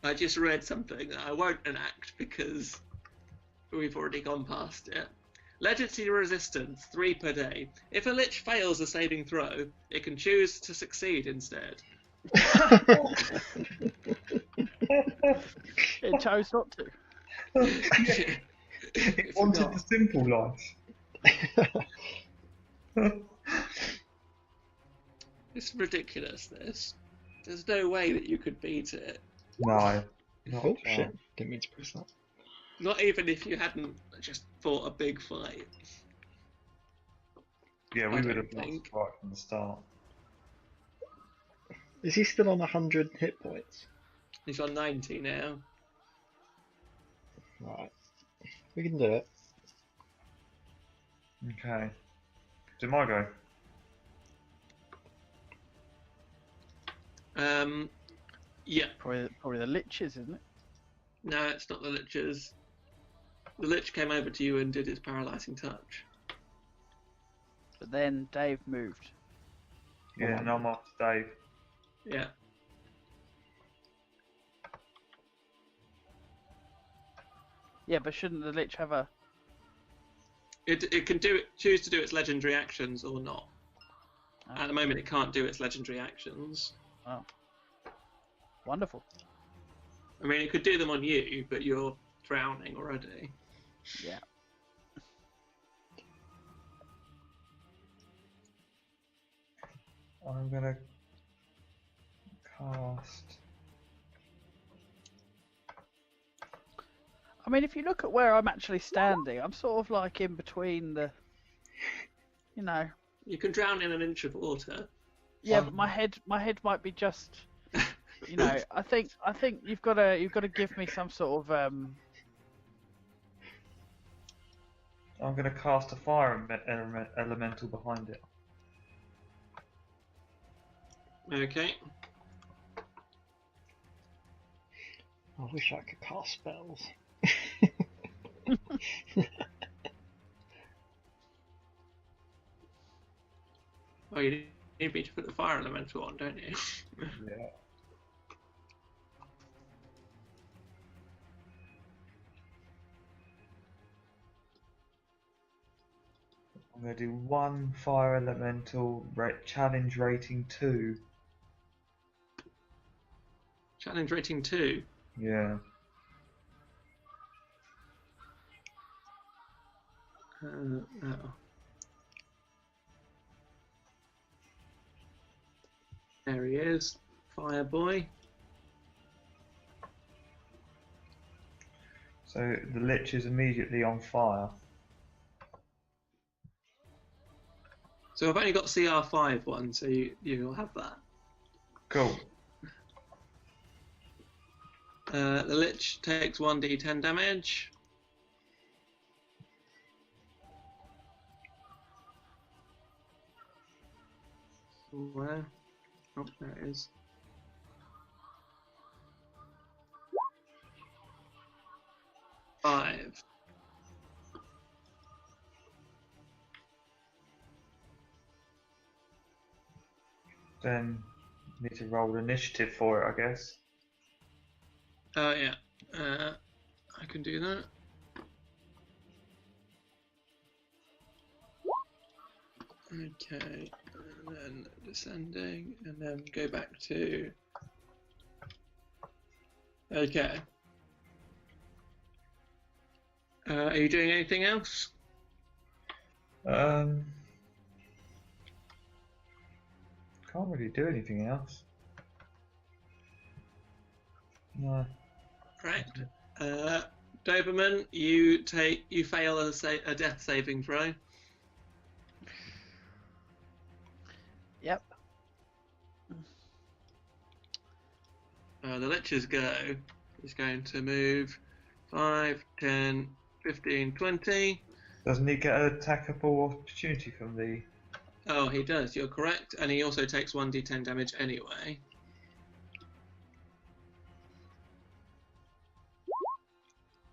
I just read something that I won't enact because we've already gone past it. Legacy resistance, 3 per day. If a lich fails a saving throw, it can choose to succeed instead. It chose not to. It wanted the simple life. It's ridiculous, this. There's no way that you could beat it. No. Oh shit! Didn't mean to press that. Not even if you hadn't just fought a big fight. Yeah, I we would don't have lost think. right from the start. Is he still on 100 hit points? He's on 90 now. Right, we can do it. Okay. Do my go? Yeah. Probably the liches, isn't it? No, it's not the liches. The lich came over to you and did his paralysing touch. But then Dave moved. Yeah, and I'm after Dave. Yeah. Yeah, but shouldn't the Lich have a... It can choose to do its legendary actions or not. At the moment, it can't do its legendary actions. Oh. Wonderful. I mean, it could do them on you, but you're drowning already. Yeah. I'm gonna cast. I mean, if you look at where I'm actually standing, I'm sort of like in between the... You know... You can drown in an inch of water. Yeah, but my head might be just... You know, I think you've got to give me some sort of I'm gonna cast a fire elemental behind it. Okay. I wish I could cast spells. Oh, you need me to put the fire elemental on, don't you? Yeah. I'm gonna do one fire elemental challenge rating 2. Challenge rating 2. Yeah. Oh. There he is, Fire Boy. So the Lich is immediately on fire. So I've only got CR5 one, so you'll have that. Cool. The Lich takes 1d10 damage. Where? Oh, there it is. Five. Then need to roll initiative for it, I guess. Oh yeah. I can do that. Okay, and then descending, and then go back to... Okay. Are you doing anything else? Can't really do anything else. No. Correct. Doberman, you fail a death saving throw. Yep. The Lich's go is going to move 5, 10, 15, 20. Doesn't he get an attackable opportunity from the... Oh, he does, you're correct. And he also takes 1d10 damage anyway.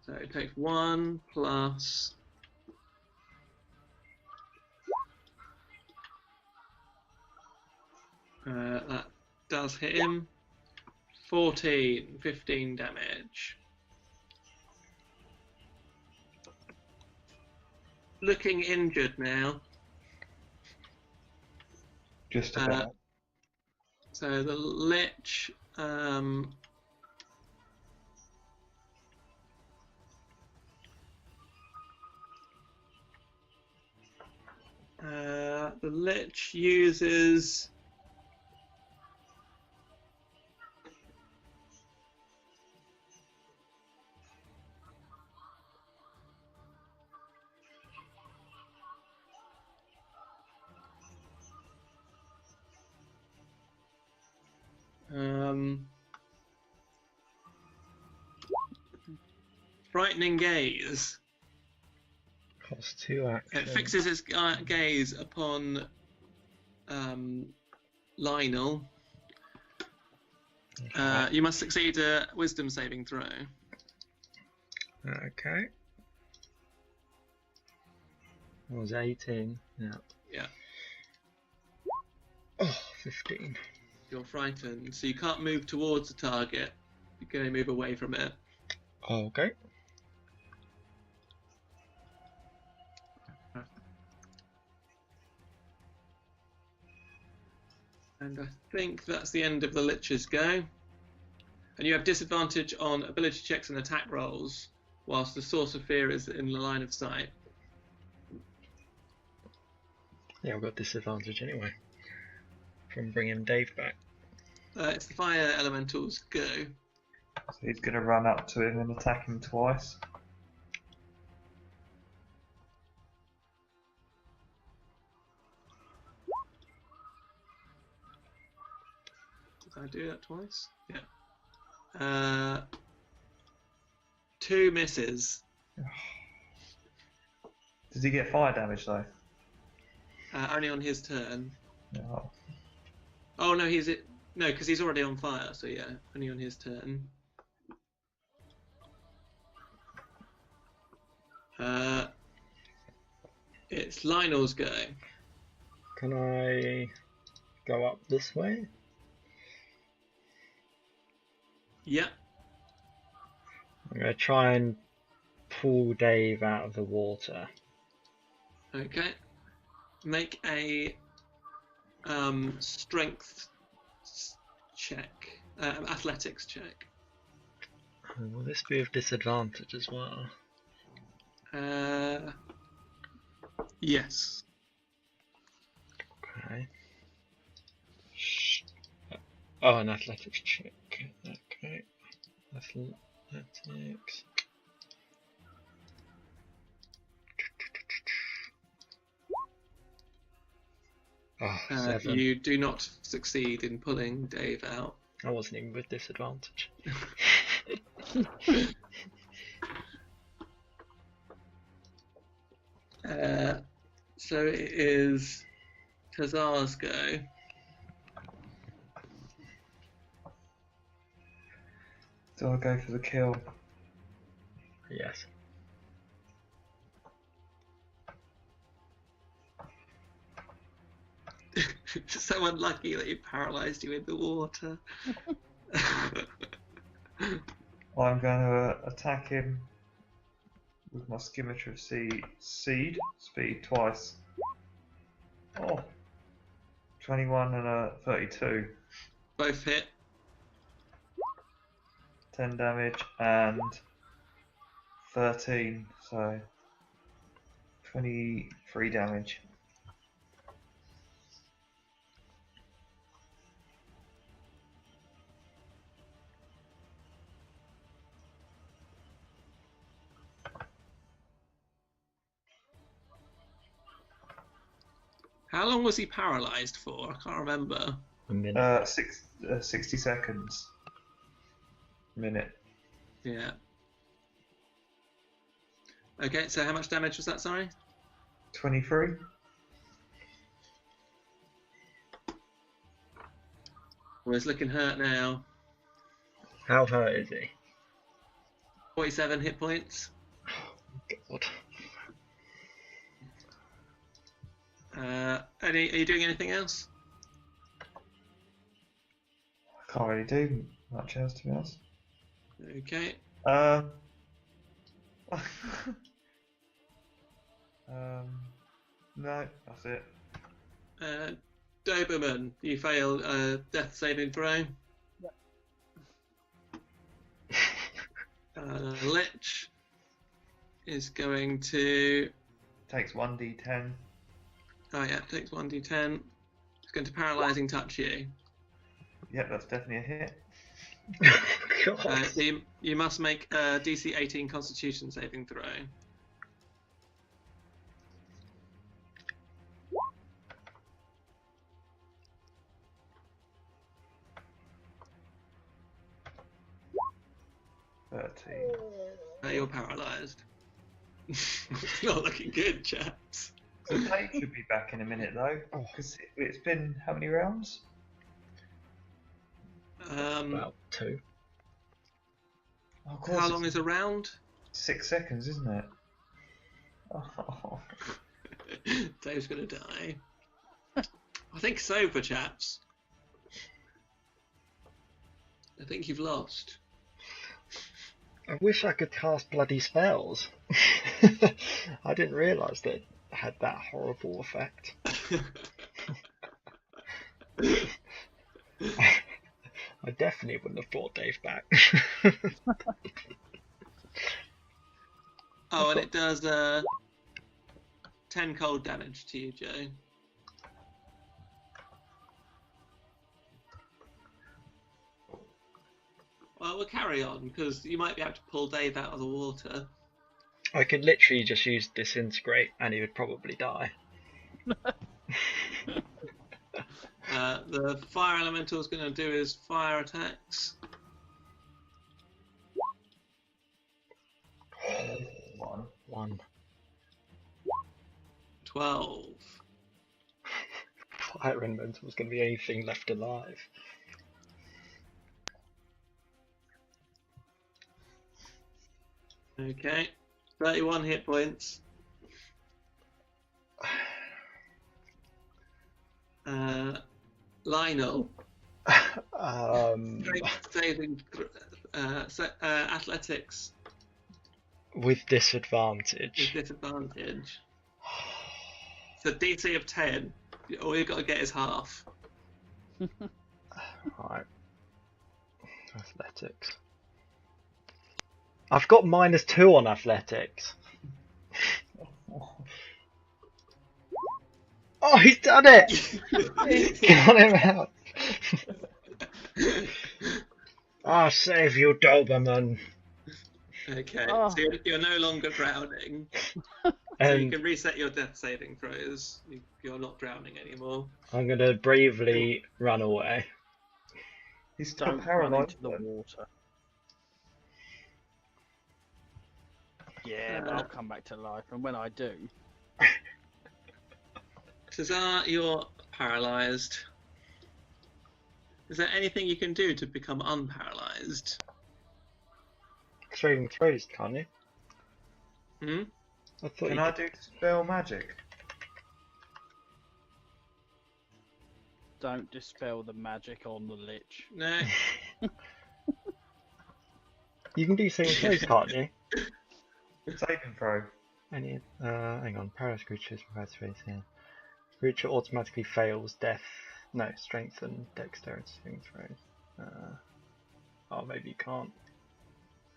So it takes 1 plus... that does hit him. 15 damage. Looking injured now. Just about. So the Lich... the Lich uses... Frightening Gaze. Costs 2 actions. It fixes its gaze upon Lionel. You must succeed a Wisdom saving throw. Okay. That was 18. Yeah. Yeah. Oh, 15. You're frightened, so you can't move towards the target. You can only move away from it. Okay. And I think that's the end of the Lich's go. And you have disadvantage on ability checks and attack rolls, whilst the Source of Fear is in the line of sight. Yeah, I've got disadvantage anyway from bringing Dave back. It's the Fire Elemental's go. So he's going to run up to him and attack him twice. Did I do that twice? Yeah. 2 misses. Does he get fire damage though? Only on his turn. No. Oh no, because he's already on fire. So yeah, only on his turn. It's Lionel's go. Can I go up this way? Yeah. I'm going to try and pull Dave out of the water. Okay. Make a strength check, athletics check. Will this be of disadvantage as well? Yes. Okay. Oh, an athletics check. Okay. Athletics. Oh, 7. You do not succeed in pulling Dave out. I wasn't even with disadvantage. So it is Tazar's go. Do I go for the kill? Yes. So unlucky that he paralysed you in the water. I'm going to attack him with my skimmeter of speed twice. Oh, 21 and a 32. Both hit. 10 damage and 13, so 23 damage. How long was he paralysed for? I can't remember. A minute. 60 seconds. Minute. Yeah. Okay, so how much damage was that, sorry? 23. Well, he's looking hurt now. How hurt is he? 47 hit points. God. Are you doing anything else? I can't really do much else, to be honest. Okay. No, that's it. Doberman, you failed a death saving throw. Yep. Lich is going to. Takes 1d10. Oh yeah, takes 1d10. It's going to paralysing touch you. Yep, that's definitely a hit. God. You must make a DC 18 Constitution saving throw. You're paralysed. It's not looking good, chaps. So Dave should be back in a minute though, because it's been how many rounds? About 2. Oh, of course How long is a round? 6 seconds, isn't it? Oh. Dave's gonna die. I think so, perchaps. I think you've lost. I wish I could cast bloody spells. I didn't realise that it had that horrible effect. I definitely wouldn't have brought Dave back. Oh, and it does 10 cold damage to you, Joe. Well, we'll carry on, because you might be able to pull Dave out of the water. I could literally just use Disintegrate and he would probably die. The fire elemental is going to do his fire attacks. 1. 12. Fire Elemental was going to be anything left alive. Okay. 31 hit points. Lionel. Strength saving, athletics With disadvantage. with disadvantage. So DC of 10. All you've got to get is half. Right. Athletics. I've got -2 on athletics. Oh, he's done it! He's got him out. I'll save you, Doberman. Okay, Oh. so you're no longer drowning. So you can reset your death saving throws. You're not drowning anymore. I'm going to bravely run away. He's still Don't run paralysed. into the water. Yeah, but I'll come back to life, and when I do, Cesar, you're paralysed. Is there anything you can do to become unparalysed? Saving throws, can't you? Hmm? I thought Can you I could... do spell magic? don't dispel the magic on the lich. No. You can do saving throws, can't you? Saving throw. Any, hang on, paralyzed creatures provide space here. Creature automatically fails death. No, strength and dexterity saving throws. Oh, maybe you can't.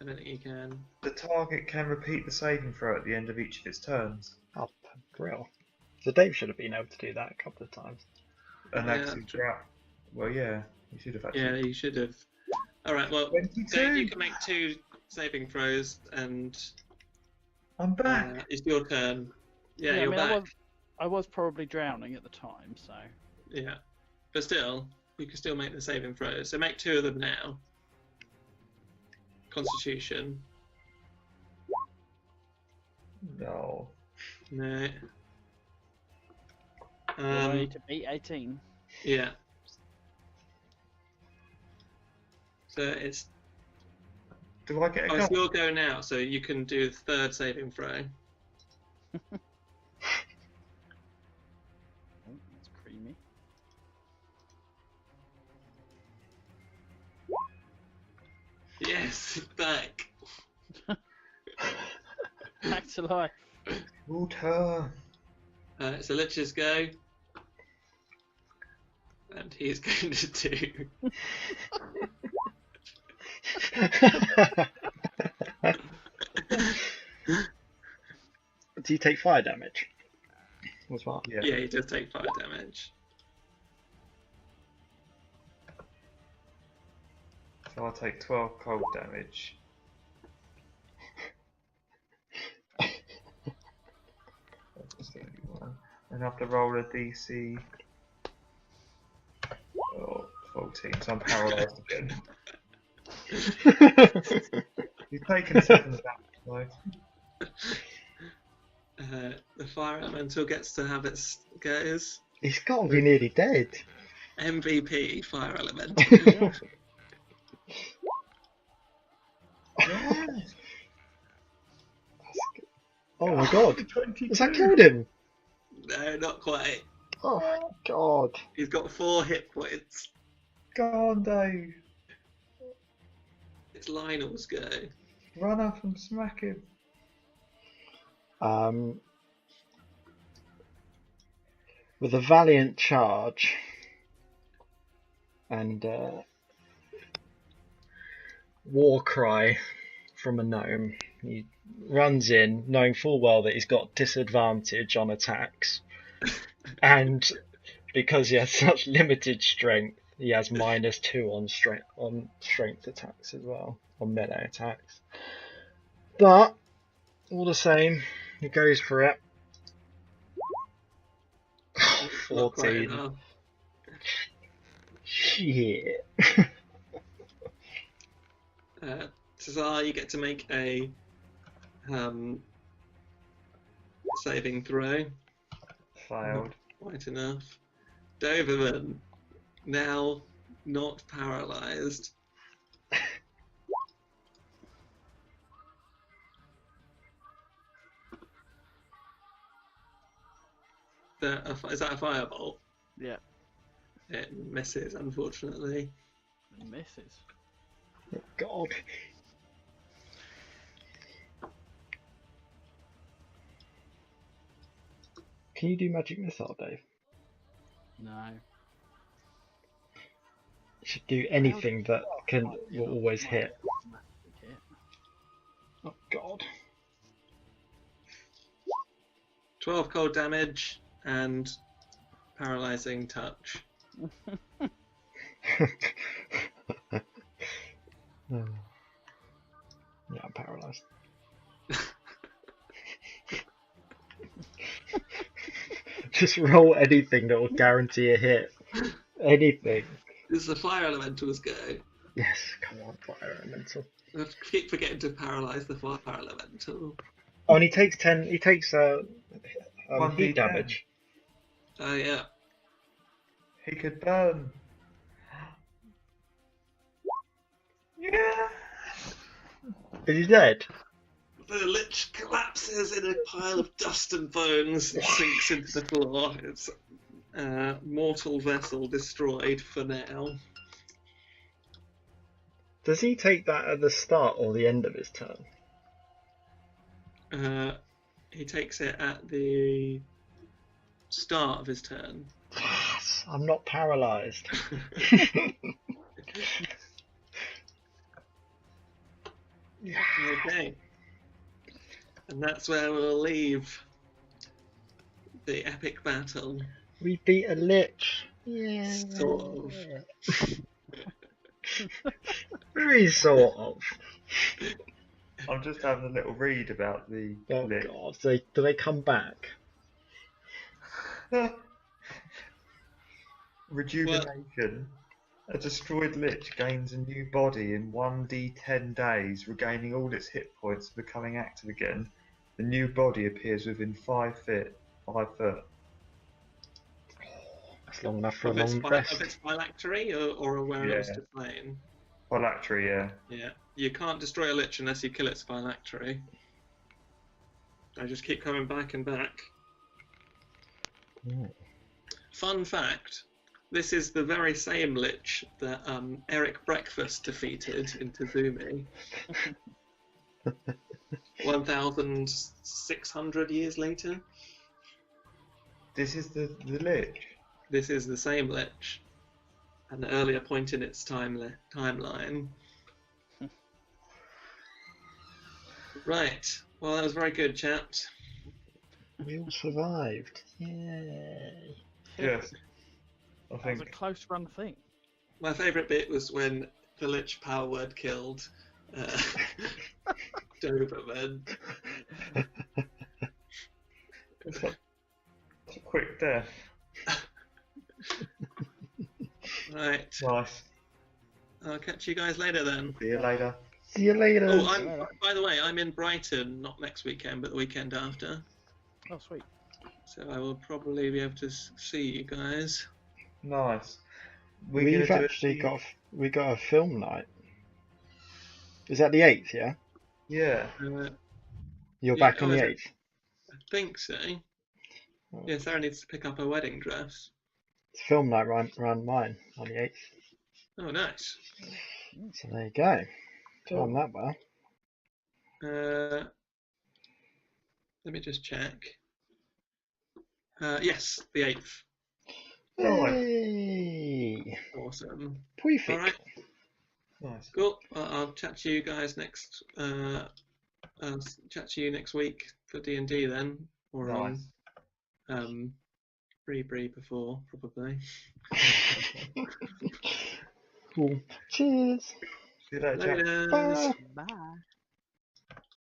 I don't think you can. The target can repeat the saving throw at the end of each of its turns. Up, grill. So Dave should have been able to do that a couple of times. And Yeah, actually, true. well, yeah, you should have actually. Yeah, you should have. Alright, well, 22. Dave, you can make 2 saving throws, and I'm back. it's your turn. Yeah, you're I mean, back. I was probably drowning at the time, so Yeah. But still, you can still make the saving throws. So make 2 of them now. Constitution. No. No. I need to beat 18. Yeah. So it's Do I get a it's go? your go now, so you can do the 3rd saving throw. Oh, that's creamy. Yes, back. Back to life. Water. It's a Lich's go. And he's going to do. Do you take fire damage? What's what? Yeah. Yeah, he does take 5 damage. So I'll take 12 cold damage. That's the only one. And I have to roll a DC. Oh, 14, so I'm paralysed again. He's taken 7 damage, though. The fire elemental gets to have its goes. He's got to be nearly dead. MVP fire elemental. Yes! Oh my god. 22. Has that killed him? No, not quite. Oh God! He's got 4 hit points. Go on, Dave. It's Lionel's go. Run up and smack him. With a valiant charge and war cry from a gnome, he runs in, knowing full well that he's got disadvantage on attacks, and because he has such limited strength, he has -2 on strength attacks as well, on melee attacks. But all the same, he goes for it. Not quite 14. enough. Shit. Cesar, you get to make a saving throw. Failed. Quite enough. Doberman, now not paralysed. Is that a firebolt? Yeah. It misses, unfortunately. It misses. Oh God. Can you do magic missile, Dave? No. You should do anything that will always hit. Hit. Oh God. 12 cold damage and paralysing touch. Oh. Yeah, I'm paralysed. Just roll anything that will guarantee a hit. Anything. This is the fire elemental's go. Yes, come on, fire elemental. I keep forgetting to paralyse the fire elemental. Oh, and he takes 10. He takes One heat D10. damage. Oh yeah. He could burn. Yeah. Is he dead? The lich collapses in a pile of dust and bones and sinks into the floor. Its mortal vessel destroyed for now. Does he take that at the start or the end of his turn? He takes it at the start of his turn. Yes, I'm not paralysed. Okay. And that's where we'll leave the epic battle. We beat a lich. Yeah. Sort of. Very sort of. I'm just having a little read about the Oh lich. God, do they come back? Rejuvenation. A destroyed lich gains a new body in 1d10 days, regaining all its hit points and becoming active again. The new body appears within 5 foot. That's long enough for a Of its, long of rest. its phylactery or where it was Yeah. to plane. Phylactery, yeah. Yeah. You can't destroy a lich unless you kill its phylactery. I just keep coming back and back. Ooh. Fun fact. This is the very same lich that Eric Breakfast defeated in Tazumi 1,600 years later. This is the lich. This is the same lich, an earlier point in its timeline. Right, well that was very good, chaps. We all survived. Yay. Yes. I That was a think close run thing. My favourite bit was when the lich power word killed Doberman. it's a quick death. Right, Nice. I'll catch you guys later then. See you later. See you later. Oh, by the way, I'm in Brighton, not next weekend, but the weekend after. Oh, sweet. So I will probably be able to see you guys. Nice. We've actually got a film night. Is that the 8th? Yeah. Yeah. You're Yeah, back on the 8th. I think so. Yeah, Sarah needs to pick up her wedding dress. It's film night around mine on the 8th. Oh, nice. So there you go. Timed that well. Let me just check. Yes, the 8th. Hey! Awesome. Perfect. All right, Nice. cool. I'll chat to you guys next. I'll chat to you next week for D&D then, or Nice. on Bree before probably. Cool. Cheers. See you later, chat. Later. Bye. Bye.